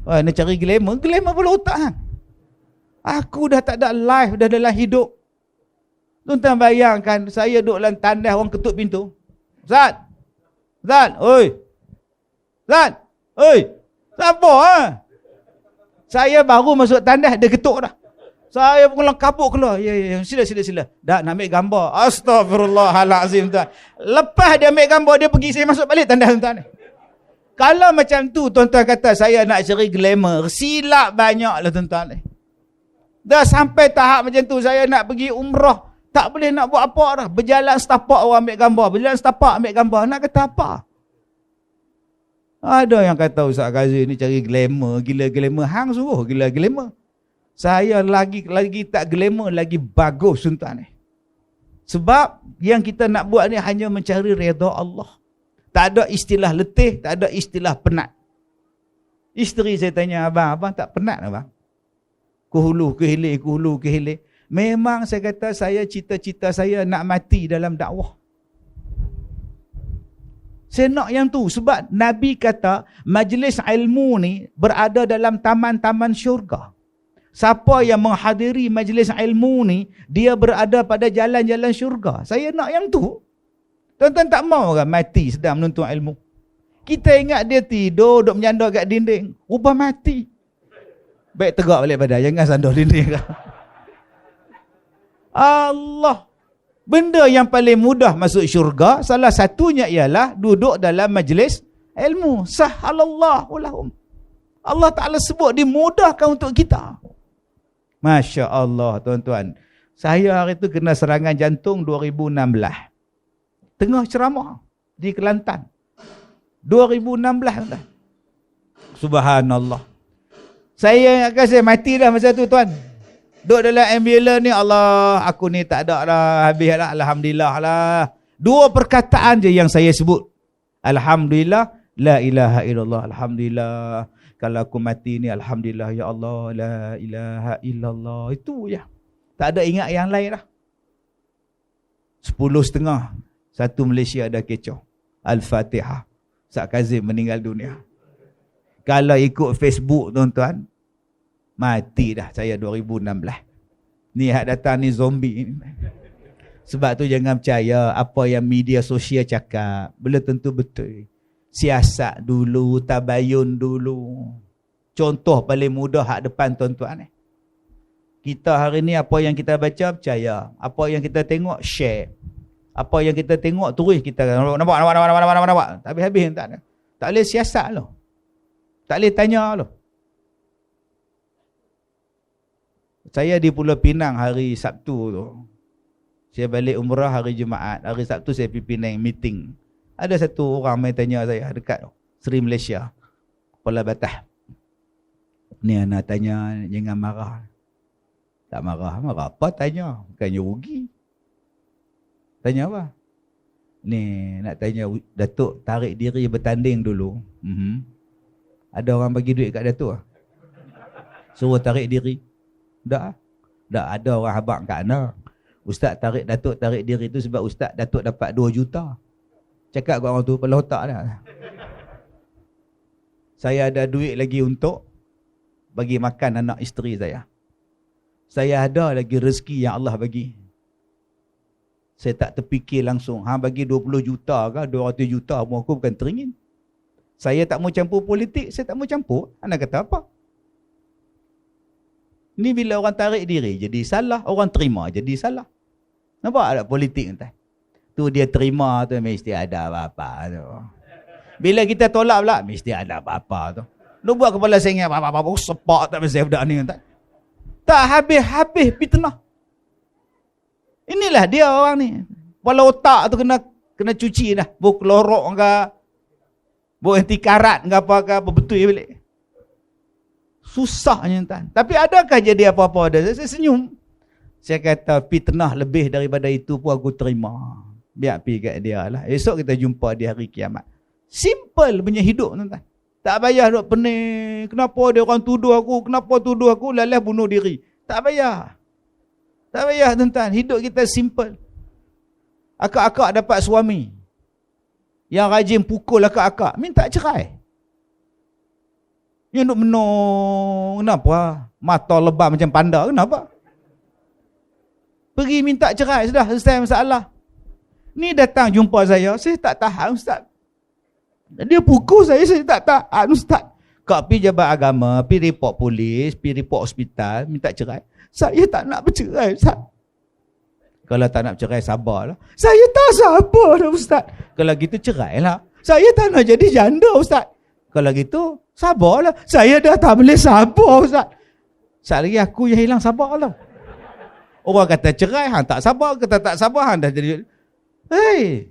Nak cari glamour. Glamour pula otak kan? Aku dah tak ada live dah dalam hidup. Tuan-tuan bayangkan saya duduk dalam tandas orang ketuk pintu. Zat! Oi! Zat! Oi! Siapa Saya baru masuk tandas, dia ketuk dah. Saya pun kabut keluar. Ya, sila. Dah nak ambil gambar. Astagfirullahalazim tuan. Lepas dia ambil gambar, dia pergi, saya masuk balik tandas tuan. Kalau macam tu tuan-tuan kata saya nak cari glamour, silap banyaklah tuan-tuan. Dah sampai tahap macam tu, saya nak pergi umrah, tak boleh nak buat apa dah. Berjalan setapak orang ambil gambar, berjalan setapak ambil gambar. Nak kata apa? Ada yang kata Ustaz Kazim ni cari glamour, gila glamour. Hang suruh gila glamour. Saya lagi tak glamour, lagi bagus tuan-tuan ni. Sebab yang kita nak buat ni hanya mencari redha Allah. Tak ada istilah letih, tak ada istilah penat. Isteri saya tanya, abang tak penat abang? Kuhulu ke hilir. Memang saya kata cita-cita saya nak mati dalam dakwah. Saya nak yang tu. Sebab Nabi kata majlis ilmu ni berada dalam taman-taman syurga. Siapa yang menghadiri majlis ilmu ni, dia berada pada jalan-jalan syurga. Saya nak yang tu. Tuan-tuan tak mau kan mati sedang menuntut ilmu? Kita ingat dia tidur, duduk menyandar kat dinding. Rupanya mati. Baik tegak balik badan, jangan sandar dinding. Allah. Benda yang paling mudah masuk syurga, salah satunya ialah duduk dalam majlis ilmu. Sahalallahu lahum. Allah Ta'ala sebut dimudahkan untuk kita. Masya Allah tuan-tuan. Saya hari itu kena serangan jantung 2016. Tengah ceramah di Kelantan. 2016 tuan. Subhanallah. Saya ingatkan saya mati dah masa tu tuan. Duduk dalam ambulans ni, Allah, aku ni tak ada dah, habis dah, Alhamdulillah lah. 2 perkataan je yang saya sebut. Alhamdulillah, la ilaha illallah, Alhamdulillah. Kalau aku mati ni, Alhamdulillah, ya Allah, la ilaha illallah. Itu je. Tak ada ingat yang lain dah. 10.30, satu Malaysia ada kecoh. Al-Fatihah. Ustaz Kazim meninggal dunia. Kalau ikut Facebook tuan-tuan, mati dah saya 2016. Ni hak datang ni zombie. Sebab tu jangan percaya apa yang media sosial cakap. Belum tentu betul. Siasat dulu, tabayun dulu. Contoh paling mudah hak depan tuan-tuan ni. Kita hari ni apa yang kita baca percaya. Apa yang kita tengok share. Apa yang kita tengok terus kita nampak. Tapi habis tak boleh siasat loh. Tak boleh tanya loh. Saya di Pulau Pinang hari Sabtu tu. Saya balik umrah hari Jumaat. Hari Sabtu saya pergi Penang meeting. Ada satu orang main tanya saya dekat Seri Malaysia. Kepala Batah. Ni anak tanya, jangan marah. Tak marah. Marah apa tanya? Bukannya rugi. Tanya apa? Ni nak tanya Datuk tarik diri bertanding dulu. Ada orang bagi duit kat Datuk? Suruh tarik diri? Tak ada orang habaq kat anda. Ustaz tarik Datuk tarik diri tu sebab Ustaz Datuk dapat 2 juta. Cakap kat orang tu kepala otak dah. Saya ada duit lagi untuk bagi makan anak isteri saya. Saya ada lagi rezeki yang Allah bagi. Saya tak terfikir langsung, bagi 20 juta ke 200 juta pun aku bukan teringin. Saya tak mau campur politik, saya tak mau campur. Anda kata apa? Ni bila orang tarik diri jadi salah, orang terima jadi salah. Nampak ada politik entah. Tu dia terima tu mesti ada apa-apa tu. Bila kita tolak pula mesti ada apa-apa tu. Lu buat kepala saya ingat apa-apa sepak tak pasal budak ni tak. Tak habis-habis fitnah. Inilah dia orang ni. Kepala otak tu kena cuci dah. Buk klorok ke, buk anti karat ke apa betul balik. Susahnya tuan. Tapi adakah jadi apa-apa dah? Saya senyum. Saya kata fitnah lebih daripada itu pun aku terima. Biar pergi kat dia lah. Esok kita jumpa di hari kiamat. Simple punya hidup tuan. Tak payah duk pening. Kenapa dia orang tuduh aku? Kenapa tuduh aku? Lalas bunuh diri. Tak payah. Tak payah tuan-tuan. Hidup kita simple. Akak-akak dapat suami yang rajin pukul akak-akak, minta cerai. Yang duk menung. Kenapa? Mata lebam macam panda. Kenapa? Pergi minta cerai. Sudah selesai masalah. Ni datang jumpa saya tak tahan Ustaz. Dia pukul saya tak tahan Ustaz. Kak pergi jabat agama, pergi report polis, pergi report hospital, minta cerai. Saya tak nak bercerai Ustaz. Kalau tak nak bercerai sabarlah. Saya tak sabar dah Ustaz. Kalau gitu cerailah. Saya tak nak jadi janda Ustaz. Kalau gitu sabarlah. Saya dah tak boleh sabar Ustaz. Sekali lagi aku yang hilang sabar lah. Orang kata cerai, hang tak sabar. Kata tak sabar, hang dah jadi. Hei.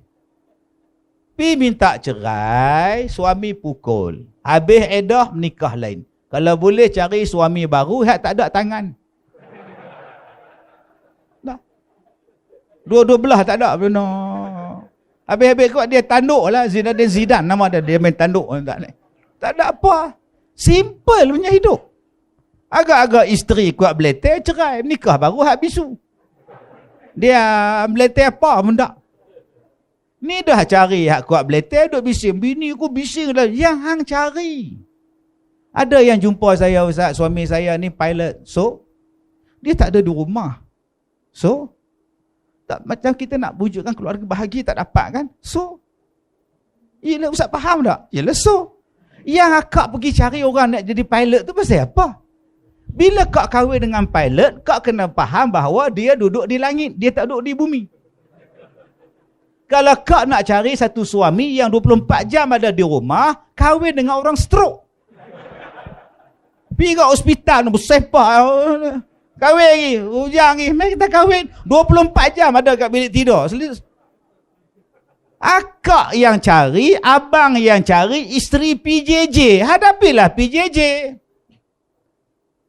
Pergi minta cerai, suami pukul. Habis edah menikah lain. Kalau boleh cari suami baru, hak tak ada tangan. Dah. Dua-dua belah tak ada. Benar. Habis-habis kot dia tanduk lah. Zinedine Zidane nama dia main tanduk. Tak ada apa. Simple punya hidup. Agak-agak isteri kuat beletih, cerai. Menikah baru hak bisu. Dia beletih apa pun tak. Ni dah cari hak kuat beletih, duk bising. Bini aku bising lah. Yang hang cari. Ada yang jumpa saya Ustaz, suami saya ni pilot. So, dia tak ada di rumah. So, tak macam kita nak wujudkan keluarga bahagia tak dapat kan? So, yelah Ustaz faham tak? Yelah so. Yang akak pergi cari orang nak jadi pilot tu pasal apa? Bila kak kahwin dengan pilot, kak kena faham bahawa dia duduk di langit, dia tak duduk di bumi. Kalau kak nak cari satu suami yang 24 jam ada di rumah, kahwin dengan orang stroke. Pergi ke hospital, bersepah. Kahwin lagi, hujang lagi. Mari kita kahwin. 24 jam ada kat bilik tidur. Akak yang cari, abang yang cari, isteri PJJ. Hadapilah PJJ.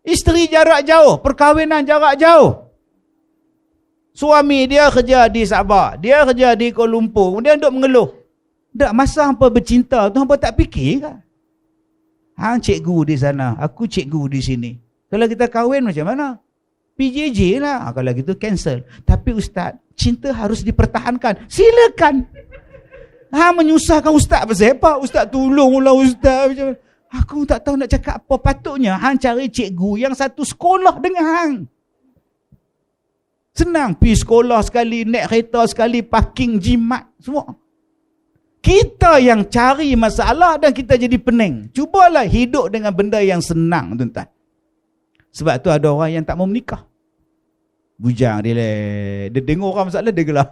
Isteri jarak jauh, perkahwinan jarak jauh. Suami dia kerja di Sabah, dia kerja di Kuala Lumpur, kemudian duk mengeluh. Tak masa hampa bercinta tu hampa tak fikir ke? Hang cikgu di sana, aku cikgu di sini. Kalau kita kahwin macam mana? PJJ lah. Kalau gitu cancel. Tapi Ustaz, cinta harus dipertahankan. Silakan. Hang menyusahkan Ustaz pasal apa? Ustaz tolonglah Ustaz. Aku tak tahu nak cakap apa. Patutnya hang cari cikgu yang satu sekolah dengan hang. Senang pergi sekolah sekali, naik kereta sekali, parking, jimat, semua. Kita yang cari masalah dan kita jadi pening. Cubalah hidup dengan benda yang senang, tuan-tuan. Sebab tu ada orang yang tak mau menikah. Bujang dia dengar orang masalah, dia gelak.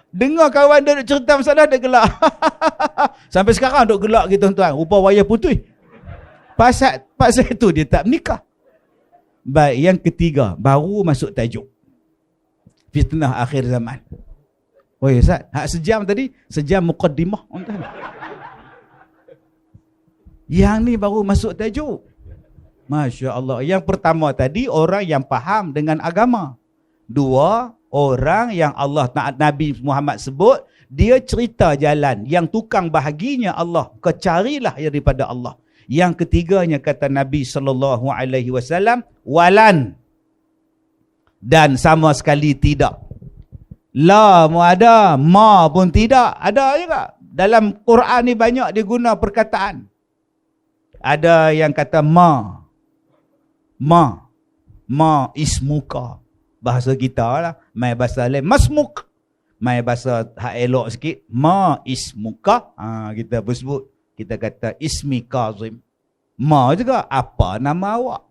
Dengar kawan dia cerita masalah, dia gelak. Sampai sekarang duk gelak gitu, tuan-tuan. Rupa wayar putih. Pasal itu dia tak menikah. Baik, yang ketiga, baru masuk tajuk. Fitnah akhir zaman. Oh ya Ustaz, hak sejam tadi, sejam muqaddimah. Yang ni baru masuk tajuk. Masya Allah. Yang pertama tadi, orang yang faham dengan agama. Dua, Orang yang Allah Nabi Muhammad sebut, dia cerita jalan. Yang tukang bahaginya Allah. Kau carilah daripada Allah. Yang ketiganya kata Nabi SAW, walan. Dan sama sekali tidak. La pun ada, ma pun tidak. Ada juga. Dalam Quran ni banyak diguna perkataan. Ada yang kata ma. Ma ismuka. Bahasa kita lah. Mai bahasa lain. Masmuk. Mai bahasa hak elok sikit. Ma ismuka. Kita bersebut. Kita kata ismi Kazim. Ma juga. Apa nama awak?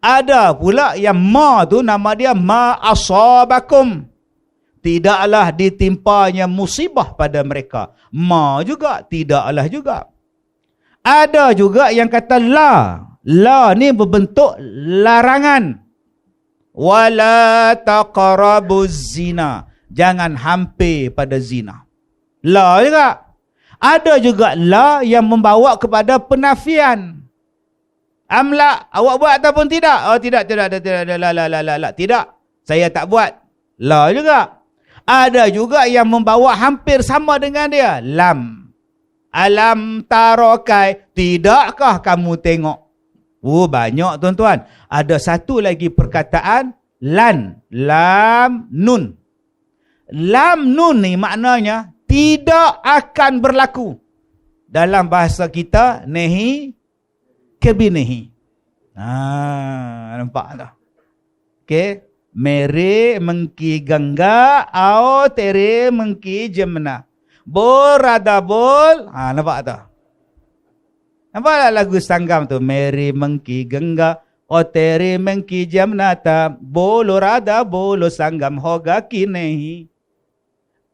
Ada pula yang ma tu nama dia ma asabakum. Tidaklah ditimpanya musibah pada mereka. Ma juga. Tidaklah juga. Ada juga yang kata la. La ni berbentuk larangan. Wala taqrabuz zina. Jangan hampir pada zina. La juga. Ada juga la yang membawa kepada penafian. Amla, awak buat ataupun tidak? Oh tidak. La. Tidak. Saya tak buat. La juga. Ada juga yang membawa hampir sama dengan dia. Lam. Alam tarokai. Tidakkah kamu tengok? Oh banyak tuan-tuan. Ada satu lagi perkataan lan. Lam nun. Lam nun ni maknanya tidak akan berlaku. Dalam bahasa kita nehi kebinehi. Nampak tak? Okey. Mere mengki gangga au tere mengki jemna. Borada bol. Nampak tak? Nampak tak lagu Sanggam tu? Mere mengki gangga au tere mengki jemnata. Bolo rada bolo sanggam hoga kinehi.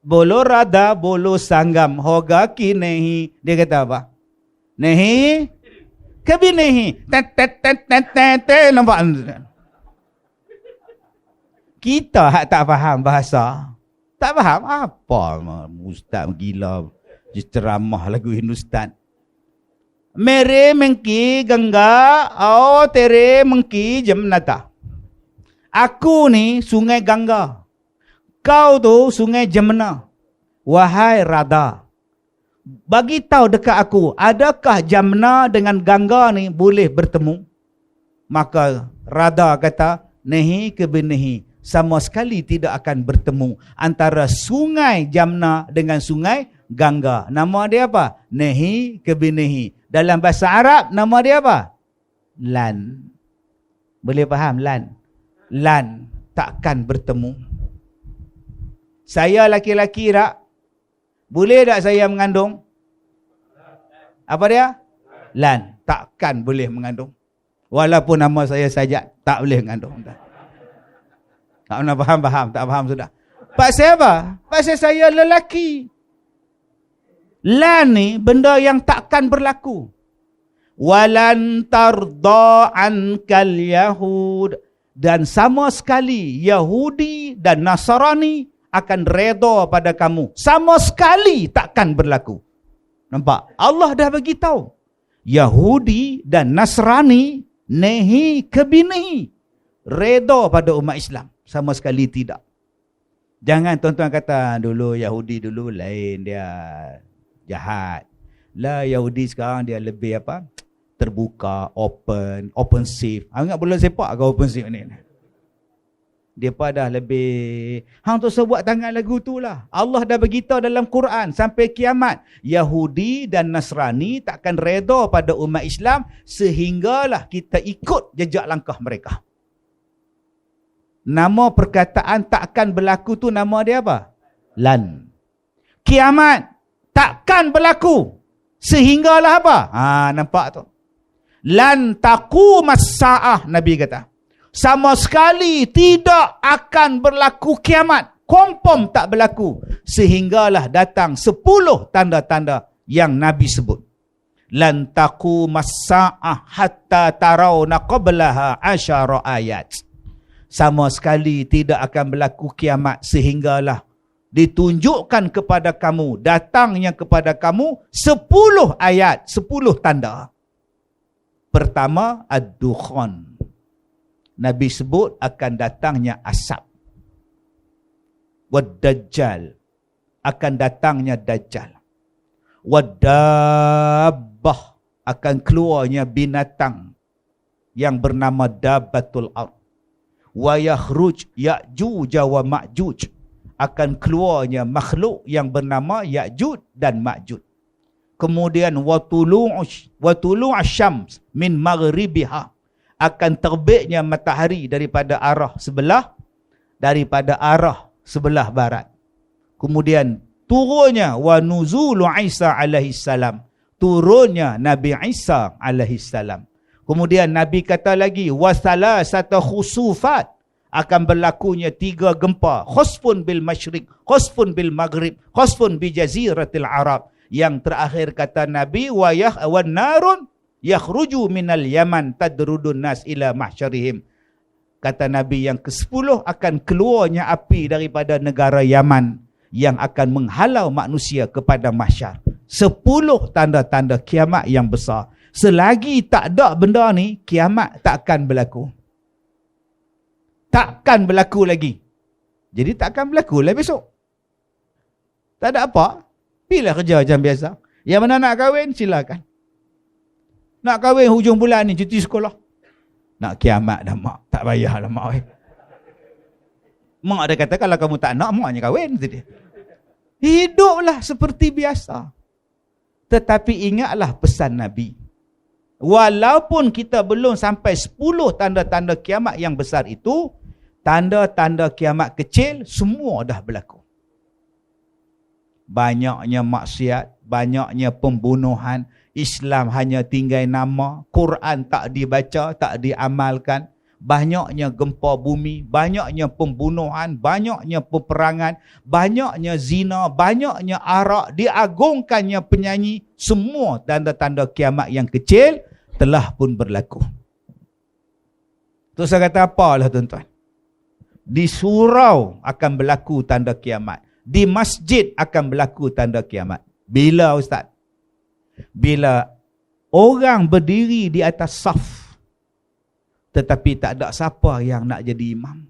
Bolo rada bolo sanggam hoga kinehi. Dia kata apa? Nehi kebinehi. Nampak? Kita tak faham bahasa. Tak faham apa ustaz gila ceramah lagu Hindustan. Mere mengki Gangga au tere mengki Jamnata. Aku ni sungai Gangga. Kau tu sungai Jamna. Wahai Radha, bagi tahu dekat aku, adakah Jamna dengan Gangga ni boleh bertemu? Maka Radha kata, nehi ke benehi. Sama sekali tidak akan bertemu antara sungai Jamna dengan sungai Gangga. Nama dia apa? Nehi ke benehi. Dalam bahasa Arab, nama dia apa? Lan. Boleh faham? Lan. Lan. Takkan bertemu. Saya laki-laki tak? Boleh tak saya mengandung? Apa dia? Lan. Takkan boleh mengandung. Walaupun nama saya Sajat, tak boleh mengandung. Tak pernah faham. Tak faham sudah. Pasal apa? Pasal saya lelaki. Lan ni benda yang takkan berlaku. Walan tarda ankal yahud. Dan sama sekali Yahudi dan Nasrani akan reda pada kamu. Sama sekali takkan berlaku. Nampak? Allah dah bagi tahu. Yahudi dan Nasrani nehi kebinihi. Reda pada umat Islam. Sama sekali tidak. Jangan tuan-tuan kata dulu Yahudi dulu lain, dia jahat. Lah Yahudi sekarang dia lebih apa? Terbuka, open safe. Ingat bola sepak ke open safe ni? Dia dah lebih hang tu sebut tangan lagu tu lah. Allah dah beritahu dalam Quran sampai kiamat, Yahudi dan Nasrani takkan reda pada umat Islam sehinggalah kita ikut jejak langkah mereka. Nama perkataan takkan berlaku tu nama dia apa? Lan. Kiamat takkan berlaku sehinggalah apa? Nampak tu. Lan taqumas saah, Nabi kata. Sama sekali tidak akan berlaku kiamat. Confirm tak berlaku sehinggalah datang 10 tanda-tanda yang Nabi sebut. Lan taqumas saah hatta tarawna qablaha 10 ayat. Sama sekali tidak akan berlaku kiamat sehinggalah ditunjukkan kepada kamu, datangnya kepada kamu 10 ayat, 10 tanda. Pertama, ad-dukhan. Nabi sebut akan datangnya asap. wad-dajjal, akan datangnya dajjal. Wad-dabbah, akan keluarnya binatang yang bernama dabbatul ard. Wa yakhruj Ya'juj wa Ma'juj, akan keluarnya makhluk yang bernama Ya'juj dan Ma'juj. Kemudian wa tulu'u syams min maghribiha, akan terbitnya matahari daripada arah sebelah barat. Kemudian turunnya wa nuzulu Isa alaihi salam, turunnya Nabi Isa alaihi salam. Kemudian Nabi kata lagi wa salasata khusufat, akan berlakunya 3 gempa, khusfun bil masyriq, khusfun bil maghrib, khusfun bi jaziratil arab. Yang terakhir kata Nabi wa narun yakhruju minal yaman tadrudun nas ila mahsyarihim. Kata Nabi yang ke-10 akan keluarnya api daripada negara Yaman yang akan menghalau manusia kepada mahsyar. 10 tanda-tanda kiamat yang besar. Selagi tak ada benda ni, kiamat takkan berlaku. Takkan berlaku lagi. Jadi takkan berlaku lah besok. Tak ada apa. Pilih kerja macam biasa. Yang mana nak kahwin, silakan. Nak kahwin hujung bulan ni, cuti sekolah. Nak kiamat dah mak. Tak payahlah mak. Mak ada kata kalau kamu tak nak, maknya kahwin. Hiduplah seperti biasa. Tetapi ingatlah pesan Nabi. Walaupun kita belum sampai 10 tanda-tanda kiamat yang besar itu, tanda-tanda kiamat kecil semua dah berlaku. Banyaknya maksiat, banyaknya pembunuhan, Islam hanya tinggal nama, Quran tak dibaca, tak diamalkan, banyaknya gempa bumi, banyaknya pembunuhan, banyaknya peperangan, banyaknya zina, banyaknya arak, diagungkannya penyanyi, semua tanda-tanda kiamat yang kecil telah pun berlaku. Terus saya kata apalah tuan-tuan? Di surau akan berlaku tanda kiamat. Di masjid akan berlaku tanda kiamat. Bila Ustaz? Bila orang berdiri di atas saf, tetapi tak ada siapa yang nak jadi imam.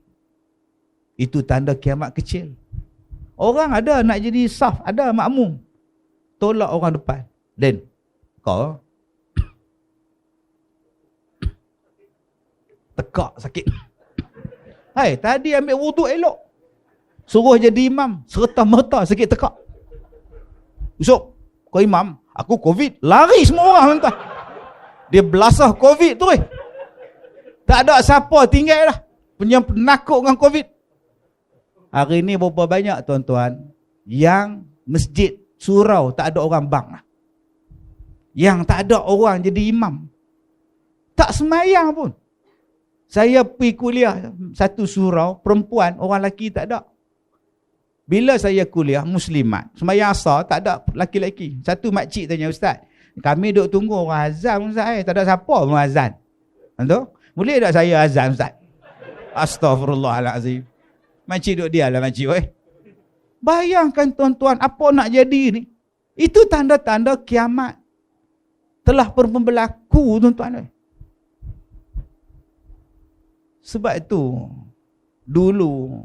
Itu tanda kiamat kecil. Orang ada nak jadi saf, ada makmum. Tolak orang depan. Dan kau tekak sakit. Hai, tadi ambil wuduk elok. Suruh jadi imam, serta-merta sakit tekak. Usuk, kau imam, aku COVID. Lari semua orang tuan. Dia belasah COVID tu. Tak ada siapa tinggal lah. Penakut dengan COVID. Hari ni berapa banyak tuan-tuan yang masjid, surau tak ada orang bang lah. Yang tak ada orang jadi imam. Tak semayang pun. Saya pergi kuliah satu surau, perempuan, orang lelaki tak ada. Bila saya kuliah muslimat, sembahyang asar tak ada laki-laki. Satu makcik tanya, Ustaz, kami duk tunggu orang azan Ustaz, tak ada siapa pun azan. Tentu? Boleh tak saya azan Ustaz? Astaghfirullahalazim. Makcik duk diamlah makcik. Bayangkan tuan-tuan, apa nak jadi ni? Itu tanda-tanda kiamat. Telah pun berlaku tuan-tuan. Sebab itu, dulu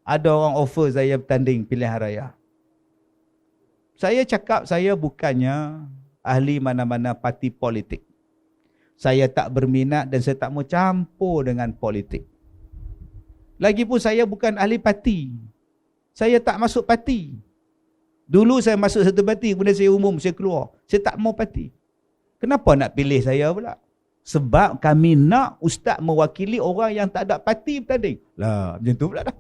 ada orang offer saya bertanding pilihan raya. Saya cakap saya bukannya ahli mana-mana parti politik. Saya tak berminat dan saya tak mau campur dengan politik. Lagipun saya bukan ahli parti. Saya tak masuk parti. Dulu saya masuk satu parti, kemudian saya umum, saya keluar. Saya tak mau parti. Kenapa nak pilih saya pula? Sebab kami nak ustaz mewakili orang yang tak ada parti bertanding. Lah, macam tu pula dah.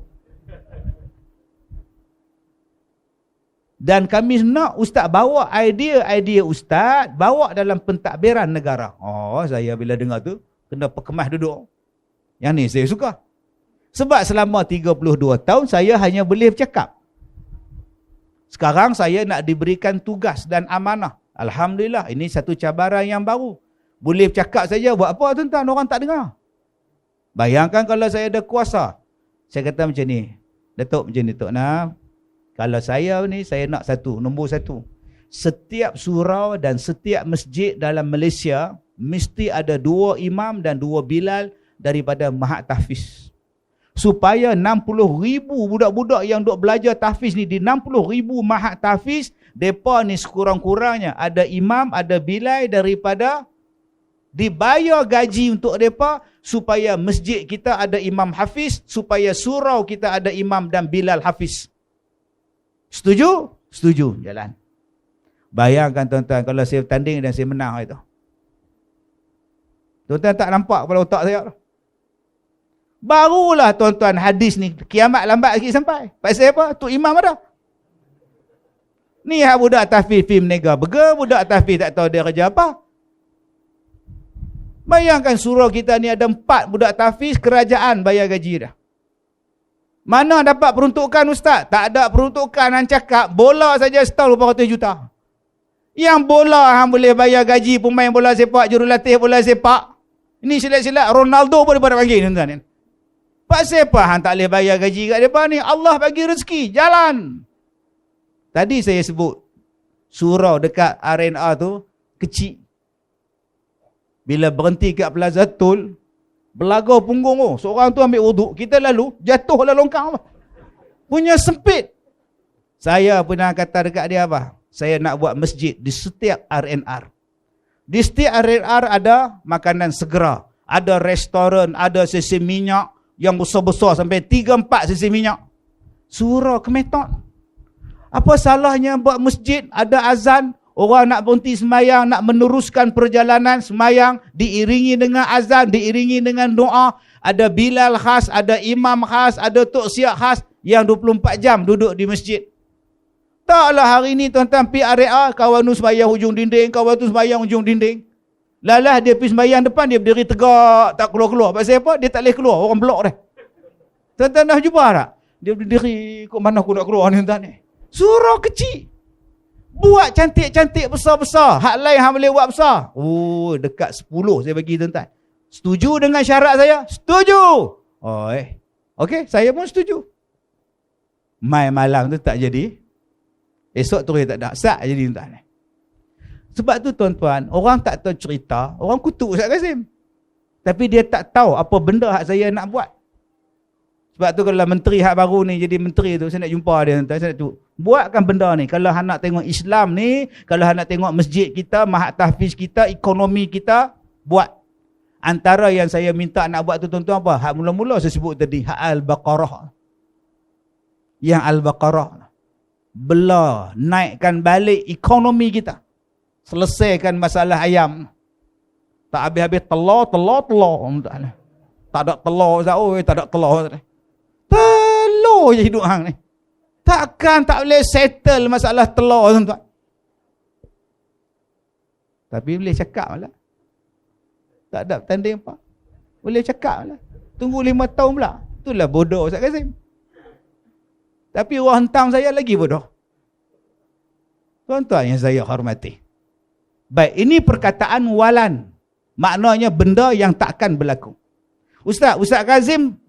Dan kami nak ustaz bawa idea-idea ustaz, bawa dalam pentadbiran negara. Oh, saya bila dengar tu, kena perkemas duduk. Yang ni saya suka. Sebab selama 32 tahun, saya hanya boleh bercakap. Sekarang saya nak diberikan tugas dan amanah. Alhamdulillah, ini satu cabaran yang baru. Boleh bercakap saja, buat apa tuan-tuan, orang tak dengar. Bayangkan kalau saya ada kuasa. Saya kata macam ni, Datuk macam ni, Tok Nam. Kalau saya ni, saya nak nombor satu. Setiap surau dan setiap masjid dalam Malaysia, mesti ada 2 imam dan 2 bilal daripada Mahat Tahfiz. supaya 60,000 budak-budak yang duk belajar tahfiz ni, di 60,000 mahat tahfiz, mereka ni sekurang-kurangnya ada imam, ada bilai daripada dibayar gaji untuk mereka, supaya masjid kita ada imam hafiz, supaya surau kita ada imam dan bilal hafiz. Setuju? Setuju. Jalan. Bayangkan tuan-tuan, kalau saya tanding dan saya menang itu. Tuan-tuan tak nampak kepala otak saya? Barulah tuan-tuan hadis ni, kiamat lambat sikit sampai. Pasal apa? Tu imam ada. Ni hak budak tahfiz film nega. Bega budak tahfiz tak tahu dia kerja apa. Bayangkan surau kita ni ada 4 budak tahfiz, kerajaan bayar gaji dah. Mana dapat peruntukan ustaz? Tak ada peruntukan. Hang cakap bola saja setahun 400 juta. Yang bola hang boleh bayar gaji pemain bola sepak, jurulatih bola sepak. Ini silat-silat Ronaldo pun dia panggil tuan-tuan. Pasal apa hang tak boleh bayar gaji kat depa ni? Allah bagi rezeki, jalan. Tadi saya sebut surau dekat RNR tu kecil. Bila berhenti kat Plaza Tol, belagau punggung tu. Seorang tu ambil wuduk, kita lalu, jatuhlah longkang. Punya sempit. Saya pernah kata dekat dia apa? Saya nak buat masjid di setiap RNR. Di setiap RNR ada makanan segera. Ada restoran, ada sesi minyak yang besar-besar sampai 3-4 sesi minyak. Surau Kemetot. Apa salahnya buat masjid, ada azan, orang nak berhenti semayang, nak meneruskan perjalanan semayang, diiringi dengan azan, diiringi dengan doa. Ada bilal khas, ada imam khas, ada tok siap khas yang 24 jam duduk di masjid. Taklah hari ni tuan-tuan pergi area, kawan tu semayang hujung dinding, kawan tu semayang hujung dinding. Lalah dia pergi semayang depan, dia berdiri tegak, tak keluar-keluar. Pasal apa? Dia tak boleh keluar, orang blok dah. Tuan-tuan dah jumpa tak? Dia berdiri, kok mana aku nak keluar ni tuan-tuan ni? Surau kecil. Buat cantik-cantik besar-besar. Hak lain hang boleh buat besar. Oh, dekat 10 saya bagi tuan-tuan. Setuju dengan syarat saya? Setuju. Oh, okey, saya pun setuju. Mai malam tu tak jadi. Esok tu tak ada. Sak jadi tuan-tuan. Sebab tu tuan-tuan, orang tak tahu cerita, orang kutuk Ustaz Kazim. Tapi dia tak tahu apa benda hak saya nak buat. Sebab tu kalau menteri hak baru ni jadi menteri tu, saya nak jumpa dia tuan-tuan, saya nak tu. Buatkan benda ni. Kalau hang nak tengok Islam ni, kalau hang nak tengok masjid kita, mahat tahfiz kita, ekonomi kita, buat. Antara yang saya minta nak buat tu tuan-tuan apa? Hak mula-mula saya sebut tadi, hak Al-Baqarah. Yang Al-Baqarah. Bela, naikkan balik ekonomi kita. Selesaikan masalah ayam. Tak habis-habis telur. Tak ada telur, tak ada telur. Telur je hidup hang ni. Takkan tak boleh settle masalah telur tuan-tuan. Tapi boleh cakap lah. Tak ada tanding apa. Boleh cakap lah. Tunggu 5 tahun pula. Itulah bodoh Ustaz Kazim. Tapi orang hentam saya lagi bodoh. Tuan-tuan yang saya hormati. Baik, ini perkataan walan. Maknanya benda yang takkan berlaku. Ustaz Kazim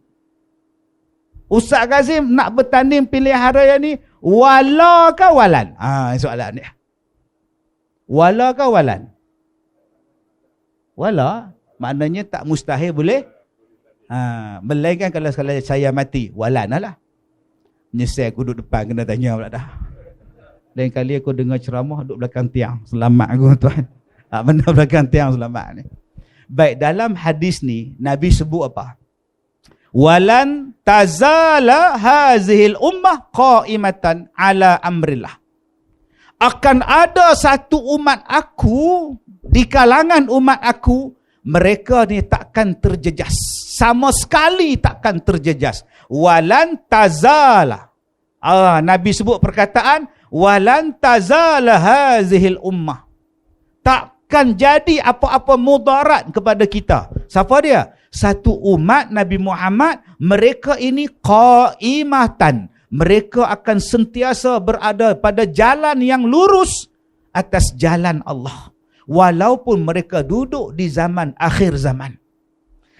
nak bertanding pilihan raya ni wala ke walan? Soalan ni. Wala ke walan? Wala maknanya tak mustahil boleh. Melainkan kalau sekali saya mati, walan lah. Menyesal aku duduk depan kena tanya pula dah. Lain kali aku dengar ceramah duduk belakang tiang, selamat aku tuan. Benda belakang tiang selamat ni. Baik, dalam hadis ni Nabi sebut apa? Walan tazala hazihil ummah qaimatan ala amrillah. Akan ada satu umat aku, di kalangan umat aku, mereka ni takkan terjejas. Sama sekali takkan terjejas. Walan tazala. Nabi sebut perkataan walan tazala hazihil ummah. Takkan jadi apa-apa mudarat kepada kita. Siapa dia? Satu umat Nabi Muhammad, mereka ini qaimatan. Mereka akan sentiasa berada pada jalan yang lurus atas jalan Allah. Walaupun mereka duduk di zaman akhir zaman.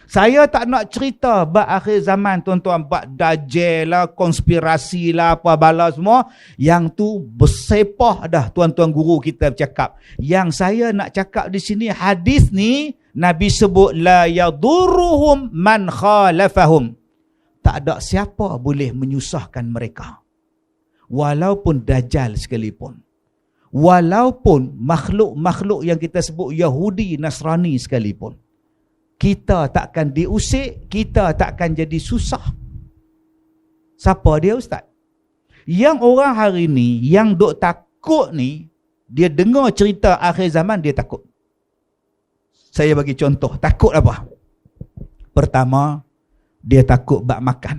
Saya tak nak cerita bab akhir zaman tuan-tuan, bab dajjal lah, konspirasi lah, apa bala semua. Yang tu bersepah dah tuan-tuan guru kita bercakap. Yang saya nak cakap di sini, hadis ni Nabi sebut la yadurruhum man khalafahum. tak ada siapa boleh menyusahkan mereka. Walaupun Dajjal sekalipun. Walaupun makhluk-makhluk yang kita sebut Yahudi, Nasrani sekalipun. Kita takkan diusik, kita takkan jadi susah. Siapa dia Ustaz? Yang orang hari ni, yang duk takut ni, dia dengar cerita akhir zaman, dia takut. Saya bagi contoh, takut apa? Pertama, dia takut bak makan.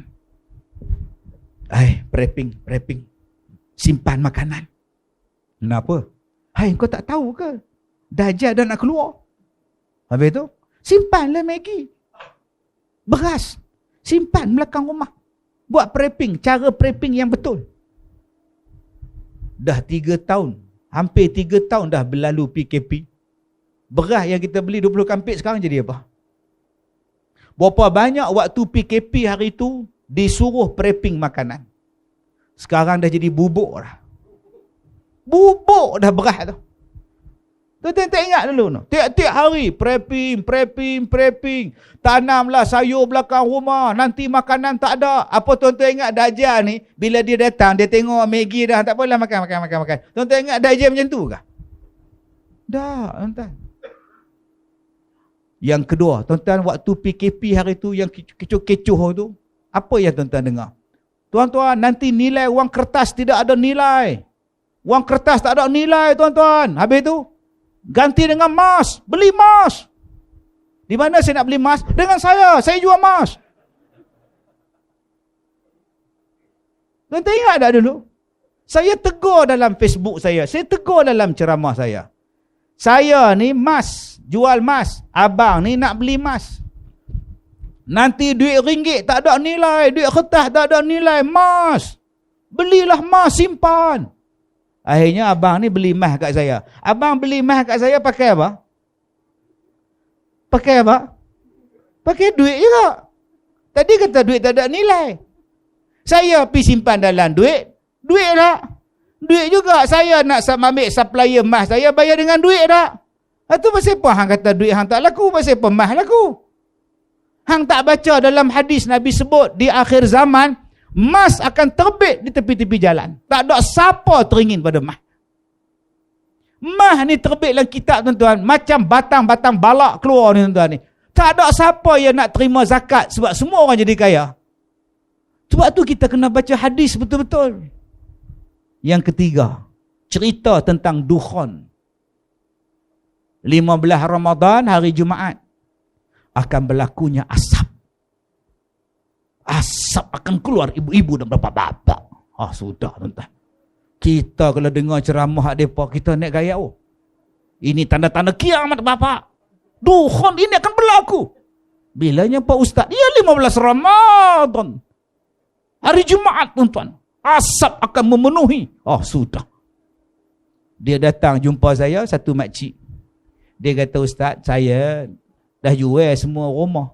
Prepping. Simpan makanan. Kenapa? Kau tak tahu ke? Dajjal dah nak keluar. Habis tu, simpanlah Maggi. Beras. Simpan belakang rumah. Buat prepping, cara prepping yang betul. Dah 3 tahun. Hampir 3 tahun dah berlalu PKP. Beras yang kita beli 20 kampit sekarang jadi apa? Berapa banyak waktu PKP hari tu disuruh prepping makanan. Sekarang dah jadi bubuk dah. Bubuk dah beras tu. Tuan-tuan tak ingat dulu no? Tiap-tiap hari prepping. Tanamlah sayur belakang rumah. Nanti makanan tak ada. Apa tuan-tuan ingat Dajjal ni? Bila dia datang, dia tengok Maggi dah. Tak apalah makan. Tuan-tuan ingat Dajjal macam tu ke? Dah, tuan-tuan. Yang kedua, tuan-tuan, waktu PKP hari tu yang kecoh-kecoh tu, apa yang tuan-tuan dengar? Tuan-tuan, nanti nilai wang kertas tidak ada nilai. Wang kertas tak ada nilai, tuan-tuan. Habis tu, ganti dengan emas. Beli emas. Di mana saya nak beli emas? Dengan saya jual emas. Tuan-tuan ingat tak dulu? Saya tegur dalam Facebook saya tegur dalam ceramah saya. Saya ni emas, jual emas. Abang ni nak beli emas. Nanti duit ringgit tak ada nilai, duit kertas tak ada nilai, emas. Belilah emas, simpan. Akhirnya abang ni beli emas kat saya. Abang beli emas kat saya pakai apa? Pakai duit juga. Tadi kata duit tak ada nilai. Saya pergi simpan dalam duit tak. Duit juga. Saya nak ambil supplier emas, saya bayar dengan duit tak. Itu pasal apa hang kata duit hang tak laku, pasal apa emas laku? Hang tak baca dalam hadis Nabi sebut di akhir zaman emas akan terbit di tepi-tepi jalan. Tak ada siapa teringin pada emas. Emas ni terbit dalam kitab tuan-tuan, macam batang-batang balak keluar ni tuan-tuan ni. Tak ada siapa yang nak terima zakat sebab semua orang jadi kaya. Sebab tu kita kena baca hadis betul-betul. Yang ketiga, cerita tentang dukhan. 15 Ramadan hari Jumaat akan berlakunya asap. Asap akan keluar ibu-ibu dan bapa-bapa. Sudah tuan-tuan. Kita kalau dengar ceramah mereka, kita naik gaya. Ini tanda-tanda kiamat bapa. Dukhan ini akan berlaku. Bilanya Pak Ustaz? Ya 15 Ramadan. Hari Jumaat tuan-tuan. Asap akan memenuhi. Sudah. Dia datang jumpa saya, satu makcik. Dia kata, Ustaz, saya dah jual semua rumah.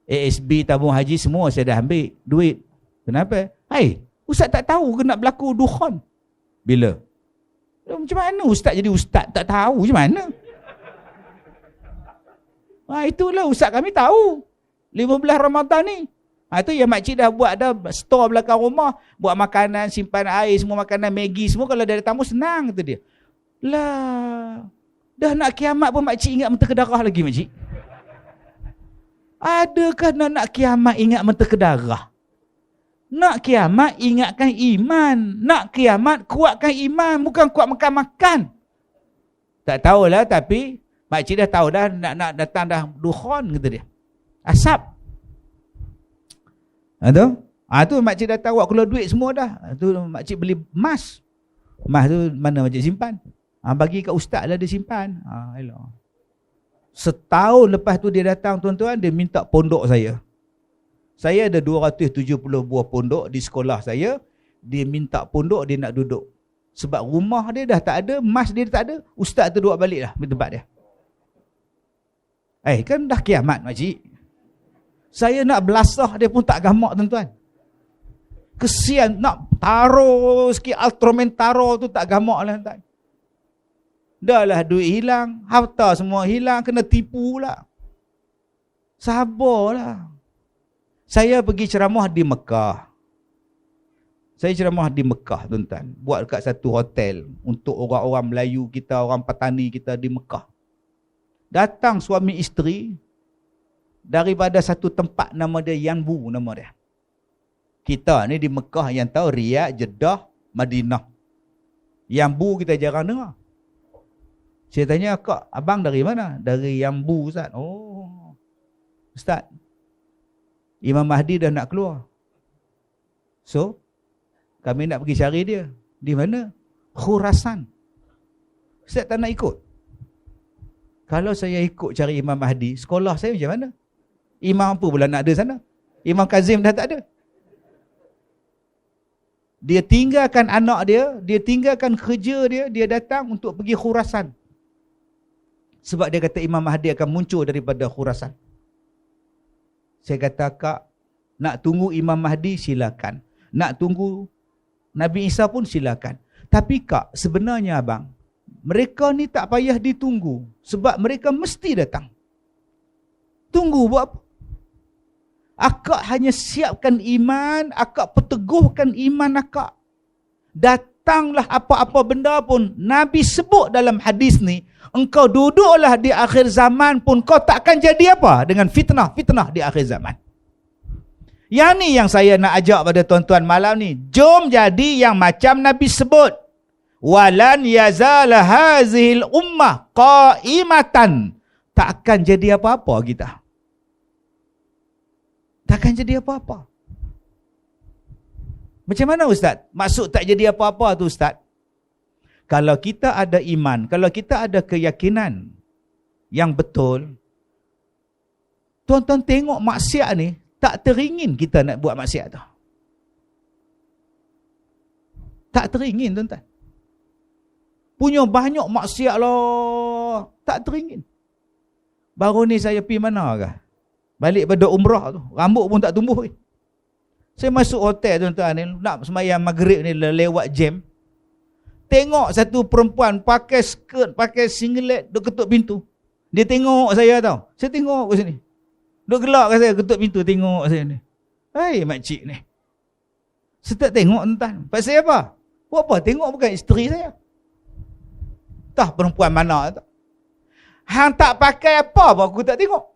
ASB, tabung haji, semua saya dah ambil duit. Kenapa? Ustaz tak tahu ke nak berlaku dukhan? Bila? Macam mana Ustaz jadi Ustaz tak tahu macam mana? Itulah Ustaz kami tahu. 15 Ramadan ni. Itu yang makcik dah buat dah store belakang rumah. Buat makanan, simpan air, semua makanan, Maggi, semua kalau ada tamu senang kata dia. Lah, dah nak kiamat pun makcik ingat mentera darah lagi makcik. Adakah nak kiamat ingat mentera darah? Nak kiamat ingatkan iman. Nak kiamat kuatkan iman, bukan kuat makan-makan. Tak tahulah, tapi makcik dah tahu dah nak datang dah dukhan kata dia. Asap. Tu makcik dah tahu keluar duit semua dah. Tu makcik beli emas. Emas tu mana makcik simpan? Bagi kat ustaz lah dia simpan. Elok. Setahun lepas tu dia datang tuan-tuan, dia minta pondok saya. Saya ada 270 buah pondok di sekolah saya. Dia minta pondok, dia nak duduk. Sebab rumah dia dah tak ada, emas dia tak ada, ustaz tu duduk balik lah di tempat dia. Kan dah kiamat makcik. Saya nak belasah dia pun tak gamak tuan-tuan. Kesian nak taruh sikit Ultraman taruh tu tak gamak lah tuan-tuan. Dah lah duit hilang, harta semua hilang, kena tipu pula. Sabarlah. Saya pergi ceramah di Mekah. Saya ceramah di Mekah, tuan-tuan. Buat dekat satu hotel untuk orang-orang Melayu kita, orang petani kita di Mekah. Datang suami isteri daripada satu tempat nama dia Yanbu nama dia. Kita ni di Mekah yang tahu Riyadh, Jeddah, Madinah. Yanbu kita jarang dengar. Saya tanya, "Kak, abang dari mana?" "Dari Yanbu, Ustaz." "Oh, Ustaz, Imam Mahdi dah nak keluar. So, kami nak pergi cari dia." "Di mana?" "Khurasan." "Ustaz tak nak ikut." "Kalau saya ikut cari Imam Mahdi, sekolah saya macam mana? Imam apa pula nak ada sana? Imam Kazim dah tak ada." Dia tinggalkan anak dia tinggalkan kerja dia datang untuk pergi Khurasan. Sebab dia kata Imam Mahdi akan muncul daripada Khurasan. Saya kata, "Kak, nak tunggu Imam Mahdi silakan. Nak tunggu Nabi Isa pun silakan. Tapi Kak, sebenarnya abang, mereka ni tak payah ditunggu. Sebab mereka mesti datang. Tunggu buat apa? Akak hanya siapkan iman, akak perteguhkan iman akak. Datanglah apa-apa benda pun. Nabi sebut dalam hadis ni, engkau duduklah di akhir zaman pun kau takkan jadi apa dengan fitnah-fitnah di akhir zaman." Yang ni yang saya nak ajak pada tuan-tuan malam ni. Jom jadi yang macam Nabi sebut. Walan yazala hazihil ummah qaimatan. Takkan jadi apa-apa kita. Takkan jadi apa-apa. Macam mana Ustaz? Maksud tak jadi apa-apa tu Ustaz? Kalau kita ada iman, kalau kita ada keyakinan yang betul, tuan-tuan tengok maksiat ni, tak teringin kita nak buat maksiat tu. Tak teringin tuan-tuan. Punya banyak maksiat lah, tak teringin. Baru ni saya pergi mana kah? Balik pada umrah tu, rambut pun tak tumbuh. Saya masuk hotel tuan-tuan ni, nak sembahyang maghrib ni lewat jam. Tengok satu perempuan pakai skirt, pakai singlet, duk ketuk pintu. Dia tengok saya tau. Saya tengok ke sini. Duk gelak kat saya, ketuk pintu tengok saya ni. Hai makcik ni. Saya tak tengok tuan-tuan. Pasal apa? Buat apa? Tengok bukan isteri saya. Tah perempuan mana tu. Hang tak pakai apa pun aku tak tengok.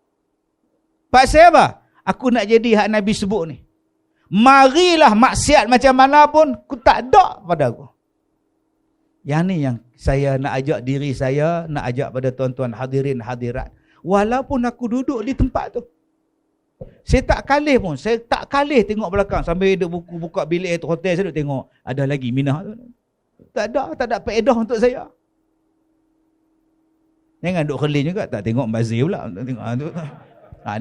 Pasal apa? Aku nak jadi hak Nabi sebut ni. Marilah maksiat macam mana pun, aku tak ada pada aku. Yang ni yang saya nak ajak diri saya, nak ajak pada tuan-tuan hadirin hadirat. Walaupun aku duduk di tempat tu. Saya tak kalih pun. Saya tak kalih tengok belakang. Sambil duduk buka bilik tu hotel, saya duduk tengok. Ada lagi minah tu. Tak ada faedah untuk saya. Jangan duduk kelin juga. Tak tengok membazir pula.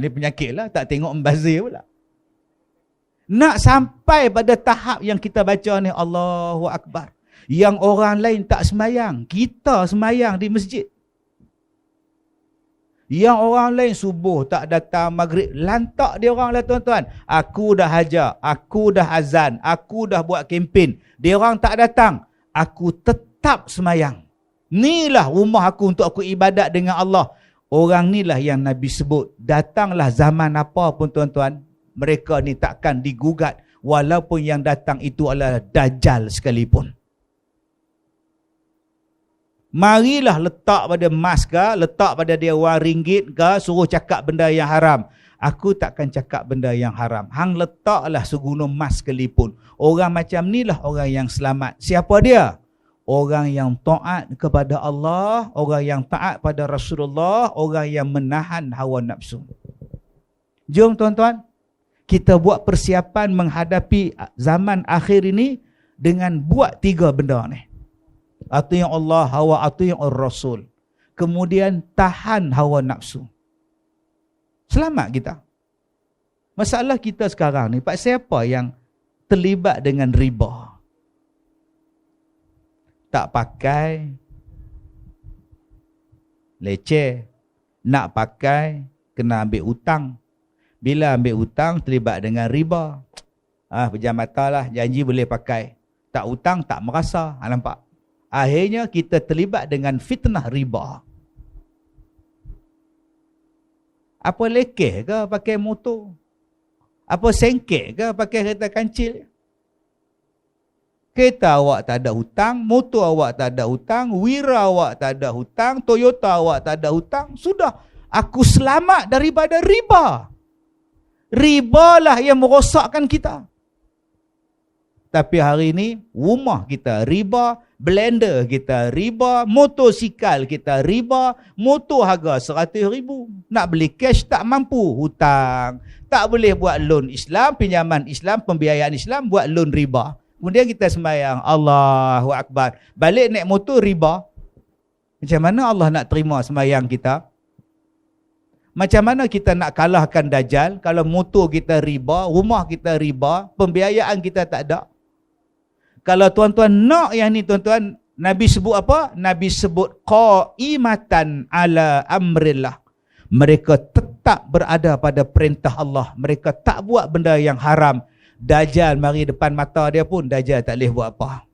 Ni penyakit lah. Tak tengok membazir pula. Nak sampai pada tahap yang kita baca ni, Allahu Akbar. Yang orang lain tak semayang, kita semayang di masjid. Yang orang lain subuh tak datang, maghrib lantak dia orang lah tuan-tuan. Aku dah hajar, aku dah azan, aku dah buat kempen. Dia orang tak datang, aku tetap semayang. Inilah rumah aku untuk aku ibadat dengan Allah. Orang inilah yang Nabi sebut. Datanglah zaman apa pun tuan-tuan, mereka ni takkan digugat. Walaupun yang datang itu adalah Dajjal sekalipun. Marilah letak pada emas ke, letak pada dia wang ringgit ke, suruh cakap benda yang haram. Aku takkan cakap benda yang haram. Hang letaklah segunung emas sekalipun. Orang macam ni lah orang yang selamat. Siapa dia? Orang yang taat kepada Allah, orang yang taat pada Rasulullah, orang yang menahan hawa nafsu. Jom tuan-tuan, kita buat persiapan menghadapi zaman akhir ini dengan buat 3 benda ni. Ati'u Allah wa ati'u Rasul. Kemudian tahan hawa nafsu. Selamat kita. Masalah kita sekarang ni, pak siapa yang terlibat dengan riba? Tak pakai, leceh. Nak pakai, kena ambil hutang. Bila ambil hutang, terlibat dengan riba. Pejam mata lah, janji boleh pakai. Tak hutang, tak merasa. Nampak? Akhirnya kita terlibat dengan fitnah riba. Apa lekeh ke pakai motor? Apa sengkek ke pakai kereta kancil? Kereta awak tak ada hutang, motor awak tak ada hutang, Wira awak tak ada hutang, Toyota awak tak ada hutang. Sudah, aku selamat daripada riba. Riba lah yang merosakkan kita. Tapi hari ini, rumah kita riba, blender kita riba, motosikal kita riba, motor harga 100,000. Nak beli cash tak mampu, hutang. Tak boleh buat loan Islam, pinjaman Islam, pembiayaan Islam, buat loan riba. Kemudian kita sembahyang, Allahu Akbar. Balik naik motor riba. Macam mana Allah nak terima sembahyang kita? Macam mana kita nak kalahkan Dajjal kalau motor kita riba, rumah kita riba, pembiayaan kita tak ada? Kalau tuan-tuan nak yang ni tuan-tuan, Nabi sebut apa? Nabi sebut qaimatan ala amrillah. Mereka tetap berada pada perintah Allah. Mereka tak buat benda yang haram. Dajjal mari depan mata dia pun, Dajjal tak boleh buat apa.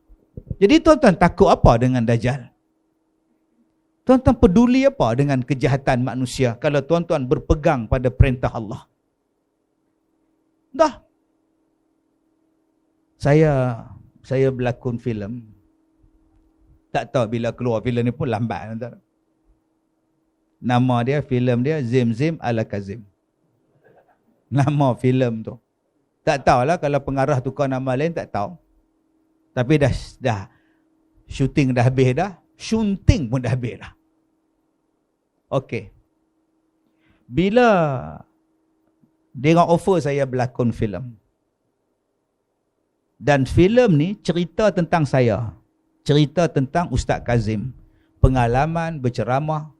Jadi tuan-tuan takut apa dengan Dajjal? Tuan-tuan peduli apa dengan kejahatan manusia kalau tuan-tuan berpegang pada perintah Allah? Dah. Saya berlakon filem. Tak tahu bila keluar filem ni pun lambat. Nama dia, filem dia Zim Zim Ala Kazim. Nama filem tu. Tak tahulah kalau pengarah tukar nama lain, tak tahu. Tapi dah syuting dah habis dah. Syunting pun dah habis dah. Okey. Bila dia orang offer saya berlakon filem. Dan filem ni cerita tentang saya. Cerita tentang Ustaz Kazim. Pengalaman berceramah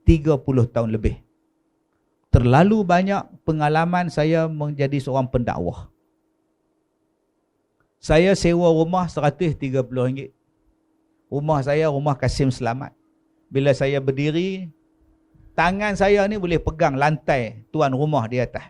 30 tahun lebih. Terlalu banyak pengalaman saya menjadi seorang pendakwah. Saya sewa rumah RM130. Rumah saya, rumah Kasim Selamat. Bila saya berdiri, tangan saya ni boleh pegang lantai tuan rumah di atas.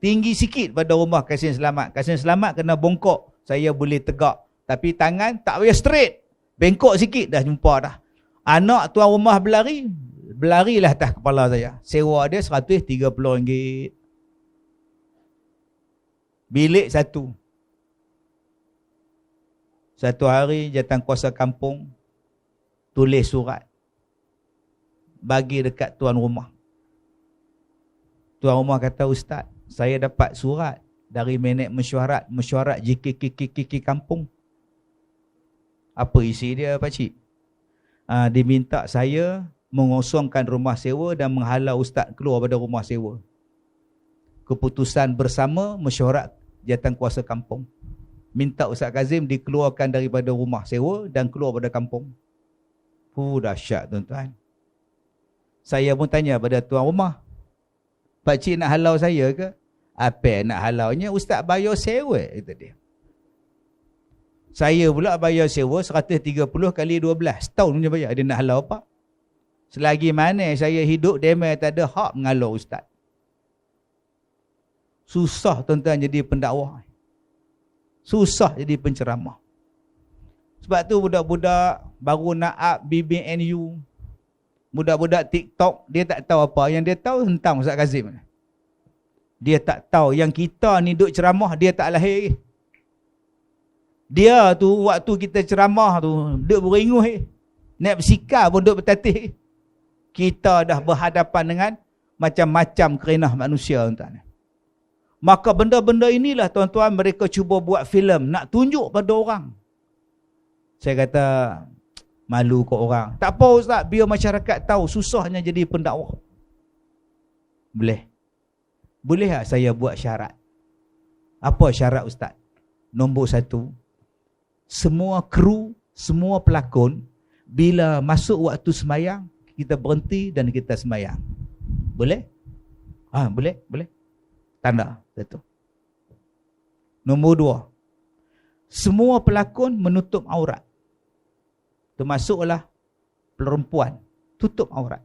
Tinggi sikit pada rumah Kasim Selamat. Kasim Selamat kena bongkok, saya boleh tegak. Tapi tangan tak boleh straight. Bengkok sikit dah jumpa dah. Anak tuan rumah berlarilah atas kepala saya. Sewa dia RM130. Bilik satu. Satu hari jawatankuasa kampung tulis surat bagi dekat tuan rumah. Tuan rumah kata, Ustaz, saya dapat surat dari menek mesyuarat JKK kampung. Apa isi dia, pakcik? Diminta saya mengosongkan rumah sewa dan menghalau Ustaz keluar pada rumah sewa. Keputusan bersama mesyuarat jawatankuasa kampung. Minta Ustaz Kazim dikeluarkan daripada rumah sewa dan keluar pada kampung. Dahsyat tuan-tuan. Saya pun tanya pada tuan rumah, pakcik nak halau saya ke? Apa nak halaunya? Ustaz bayar sewa, kata dia. Saya pula bayar sewa 130 kali 12. Setahun punya bayar. Dia nak halau apa? Selagi mana saya hidup, dia memang tak ada hak mengalau Ustaz. Susah tuan-tuan jadi pendakwah. Susah jadi penceramah. Sebab tu budak-budak baru nak up BBNU, budak-budak TikTok, dia tak tahu apa. Yang dia tahu tentang Ustaz Kazim. Dia tak tahu yang kita ni duk ceramah, dia tak lahir. Dia tu waktu kita ceramah tu duk beringuh. Naik bersikap pun duk bertatih. Kita dah berhadapan dengan macam-macam kerenah manusia tuan-tuan. Maka benda-benda inilah tuan-tuan mereka cuba buat filem nak tunjuk pada orang. Saya kata malu kau orang. Tak apa Ustaz, biar masyarakat tahu susahnya jadi pendakwah. Boleh. Boleh tak saya buat syarat? Apa syarat Ustaz? Nombor 1. Semua kru, semua pelakon, bila masuk waktu semayang, kita berhenti dan kita semayang. Boleh? Boleh? Boleh. Tanda. Satu. Nombor 2. Semua pelakon menutup aurat. Termasuklah perempuan. Tutup aurat.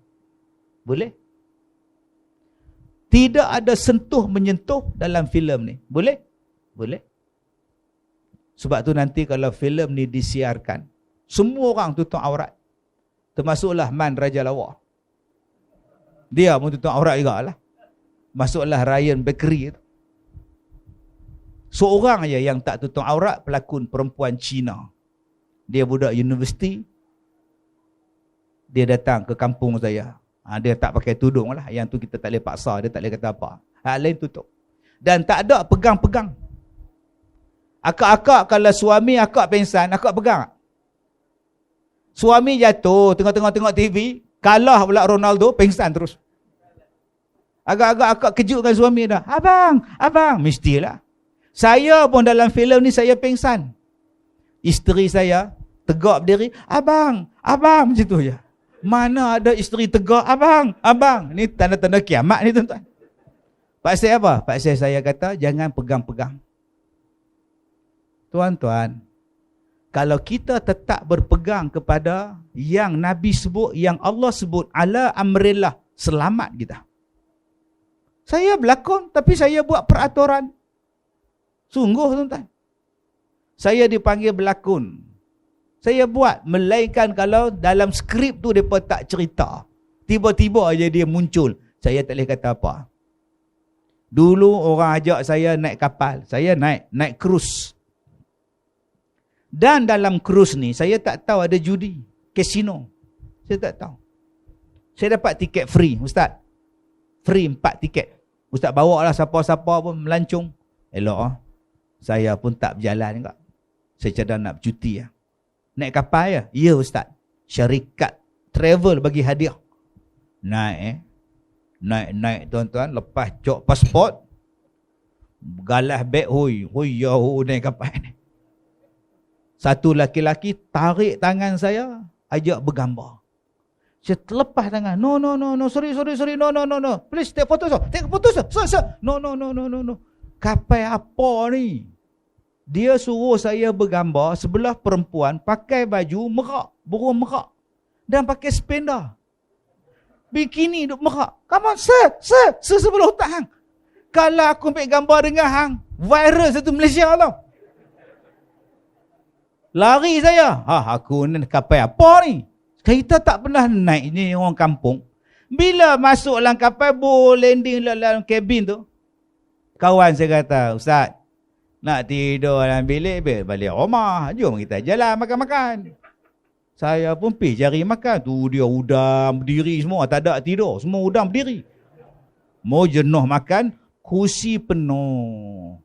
Boleh? Tidak ada sentuh menyentuh dalam filem ni. Boleh? Boleh. Sebab tu nanti kalau filem ni disiarkan, semua orang tutup aurat. Termasuklah Man Raja Lawa. Dia pun tutup aurat juga lah. Masuklah Ryan Bakery tu. Seorang aja yang tak tutup aurat, pelakon perempuan Cina. Dia budak universiti. Dia datang ke kampung saya. Dia tak pakai tudung lah. Yang tu kita tak boleh paksa. Dia tak boleh kata apa. Hak lain tutup. Dan tak ada pegang-pegang. Akak-akak kalau suami akak pengsan, akak pegang tak? Suami jatuh tengah-tengah tengok TV, kalah pula Ronaldo, pengsan terus. Agak-agak akak kejutkan suami dah. Abang, mestilah. Saya pun dalam filem ni saya pengsan. Isteri saya tegak berdiri, abang, macam tu je. Mana ada isteri tegak, abang. Ni tanda-tanda kiamat ni tuan-tuan. Pakcik apa? Pakcik saya kata, jangan pegang-pegang. Tuan-tuan, kalau kita tetap berpegang kepada yang Nabi sebut, yang Allah sebut, ala amrillah, selamat kita. Saya berlakon, tapi saya buat peraturan. Sungguh tuan-tuan. Saya dipanggil berlakon. Saya buat, melainkan kalau dalam skrip tu mereka tak cerita. Tiba-tiba aja dia muncul. Saya tak boleh kata apa. Dulu orang ajak saya naik kapal. Saya naik cruise. Dan dalam cruise ni, saya tak tahu ada judi, kasino. Saya tak tahu. Saya dapat tiket free, Ustaz. Free 4 tiket. Ustaz bawa lah siapa-siapa pun melancong. Elok. Saya pun tak berjalan juga. Saya cadang nak bercuti. Naik kapal ya? Ya Ustaz. Syarikat travel bagi hadiah. Naik tuan-tuan. Lepas cok pasport. Galah beg. Hoi, naik kapal ni. Satu laki-laki tarik tangan saya, ajak bergambar. Saya terlepas tangan. No, sorry, no. Please take photo, sir. Take photo, sir. No. Kapal apa ni? Dia suruh saya bergambar sebelah perempuan pakai baju merak, burung merak. Dan pakai spender. Bikini duk merak. Come on, sir, sebelah otak hang. Kalau aku ambil gambar dengan hang, viral satu Malaysia tau. Lari saya. Aku ni kapal apa ni? Kita tak pernah naik ni orang kampung. Bila masuk dalam kapal, landing dalam kabin tu. Kawan saya kata, Ustaz, nak tidur dalam bilik, balik rumah. Jom kita jalan makan-makan. Saya pun pergi cari makan. Tu dia udam berdiri semua. Tak ada tidur. Semua udam berdiri. Mau jenuh makan, kursi penuh.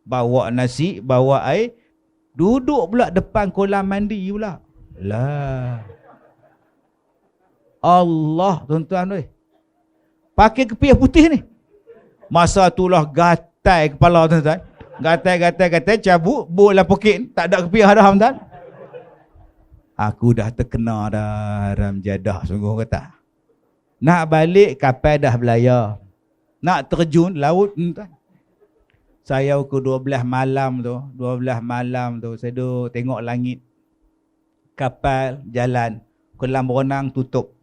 Bawa nasi, bawa air. Duduk pula depan kolam mandi pula. Lah. Allah, tuan-tuan. Pakai kepiah putih ni. Masa itulah gatai kepala tuan-tuan. Gatai, cabut, bola poket. Tak ada kepiah dah tuan-tuan. Aku dah terkena dah dalam jadah sungguh kata. Nak balik kapal dah belayar. Nak terjun laut tuan-tuan. Saya ukur 12 malam tu saya duduk tengok langit. Kapal jalan, kolam berenang tutup.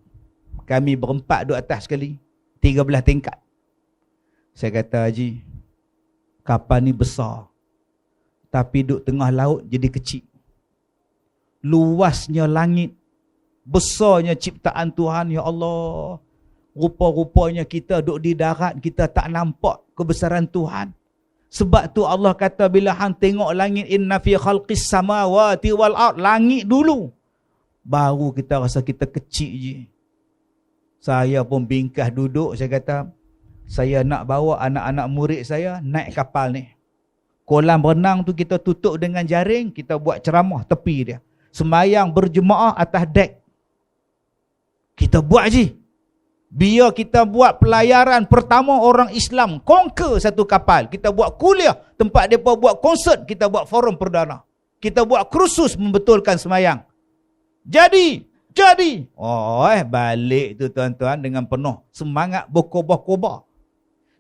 Kami berempat duduk atas sekali, 13 tingkat. Saya kata, Haji, kapal ni besar, tapi duduk tengah laut jadi kecil. Luasnya langit, besarnya ciptaan Tuhan, ya Allah. Rupa-rupanya kita duduk di darat, kita tak nampak kebesaran Tuhan. Sebab tu Allah kata bila hang tengok langit, inna fi khalqis samawati wal ard, langit dulu. Baru kita rasa kita kecil je. Saya pun bingkah duduk, saya kata, saya nak bawa anak-anak murid saya naik kapal ni. Kolam renang tu kita tutup dengan jaring, kita buat ceramah tepi dia. Sembayang berjemaah atas dek. Kita buat je. Biar kita buat pelayaran pertama orang Islam conquer satu kapal. Kita buat kuliah, tempat mereka buat konsert, kita buat forum perdana. Kita buat kursus membetulkan semayang. Jadi. Balik tu tuan-tuan dengan penuh semangat berkobar-kobar.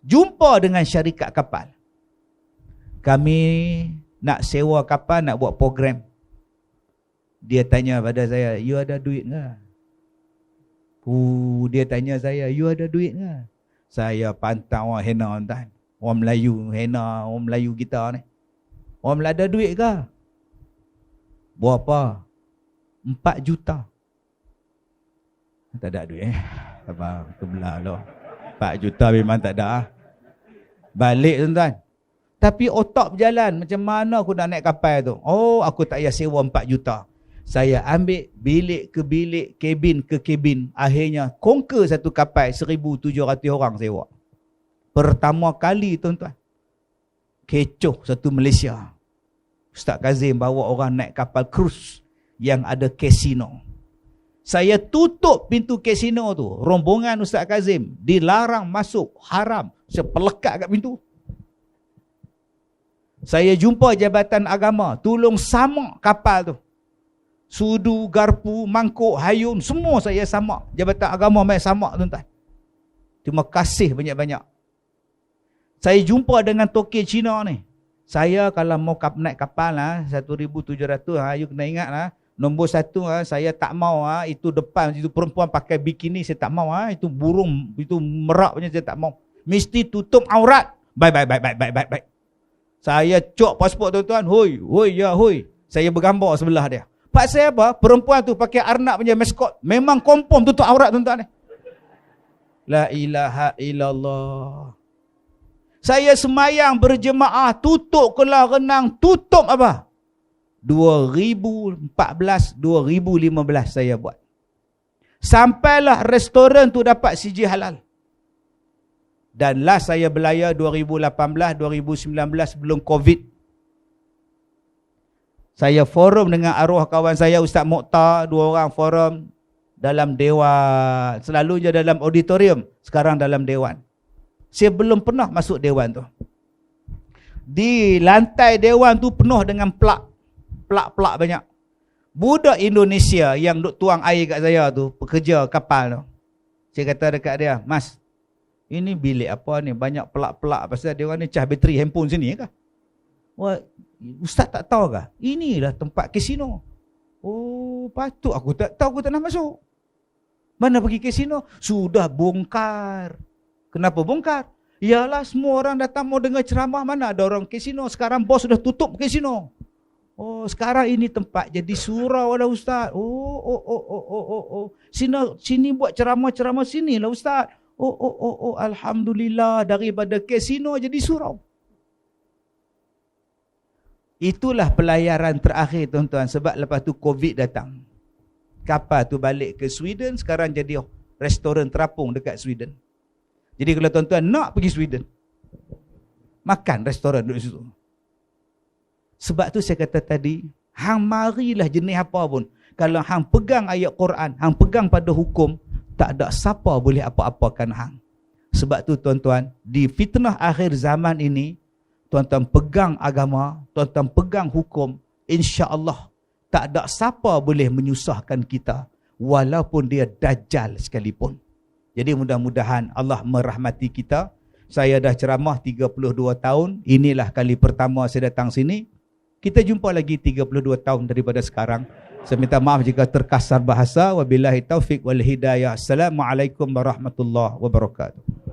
Jumpa dengan syarikat kapal. Kami nak sewa kapal, nak buat program. Dia tanya pada saya, you ada duit ke? Dia tanya saya, you ada duit ke? Saya pantang orang Hena tuan. Orang Melayu, Hena, orang Melayu kita ni. Orang Melayu ada duit ke? Berapa? 4 juta. Tak ada duit Abang, kebelah lah. 4 juta memang tak ada. Balik tuan-tuan. Tapi otak berjalan, macam mana aku nak naik kapal tu? Oh, aku tak payah sewa 4 juta. Saya ambil bilik ke bilik, kabin ke kabin. Akhirnya conquer satu kapal 1,700 orang sewa. Pertama kali tuan-tuan. Kecoh satu Malaysia. Ustaz Kazim bawa orang naik kapal cruise yang ada kasino. Saya tutup pintu kasino tu. Rombongan Ustaz Kazim dilarang masuk, haram. Saya pelekat kat pintu. Saya jumpa Jabatan Agama, tolong samak kapal tu. Sudu, garpu, mangkuk, hayun, semua saya samak. Jabatan Agama main samak tuan-tuan. Terima kasih banyak-banyak. Saya jumpa dengan tokey Cina ni. Saya kalau mau naik kapal 1,700, you kena ingat nombor 1 saya tak mau itu depan itu perempuan pakai bikini saya tak mau itu burung itu merak punya saya tak mau. Mesti tutup aurat. Baik. Saya cok pasport tuan-tuan. Hoi. Saya bergambar sebelah dia. Pasal apa? Perempuan tu pakai arnab punya maskot. Memang confirm tutup aurat tuan-tuan. La ilaha illallah. Saya semayang berjemaah, tutup kelah renang, tutup apa? 2014, 2015 saya buat. Sampailah restoran tu dapat CG halal. Dan last saya berlayar 2018, 2019 sebelum COVID. Saya forum dengan arwah kawan saya Ustaz Mokhtar, 2 orang forum dalam dewan. Selalunya dalam auditorium, sekarang dalam dewan. Saya belum pernah masuk dewan tu. Di lantai dewan tu penuh dengan plak banyak. Budak Indonesia yang duk tuang air kat saya tu, pekerja kapal tu. Saya kata dekat dia, "Mas, ini bilik apa ni? Banyak plak pasal dia orang ni cah bateri handphone sini kah?" Wah, Ustaz tak tahu kah? Inilah tempat kasino. Oh, patut aku tak tahu, aku tak nak masuk. Mana pergi kasino? Sudah bongkar. Kenapa bongkar? Yalah semua orang datang mau dengar ceramah, mana ada orang kasino. Sekarang bos sudah tutup kasino. Oh, sekarang ini tempat jadi surau lah Ustaz. Oh. Sini buat ceramah sini lah Ustaz. Oh, alhamdulillah daripada kasino jadi surau. Itulah pelayaran terakhir tuan-tuan, sebab lepas tu COVID datang. Kapal tu balik ke Sweden, sekarang jadi restoran terapung dekat Sweden. Jadi kalau tuan-tuan nak pergi Sweden, makan restoran duduk situ. Sebab tu saya kata tadi, hang marilah jenis apa pun. Kalau hang pegang ayat Quran, hang pegang pada hukum, tak ada siapa boleh apa-apakan hang. Sebab tu tuan-tuan, di fitnah akhir zaman ini, tuan-tuan pegang agama, tuan-tuan pegang hukum, insya-Allah tak ada siapa boleh menyusahkan kita walaupun dia dajjal sekalipun. Jadi mudah-mudahan Allah merahmati kita. Saya dah ceramah 32 tahun, inilah kali pertama saya datang sini. Kita jumpa lagi 32 tahun daripada sekarang. Saya minta maaf jika terkasar bahasa. Wabillahi taufik wal hidayah. Assalamualaikum warahmatullahi wabarakatuh.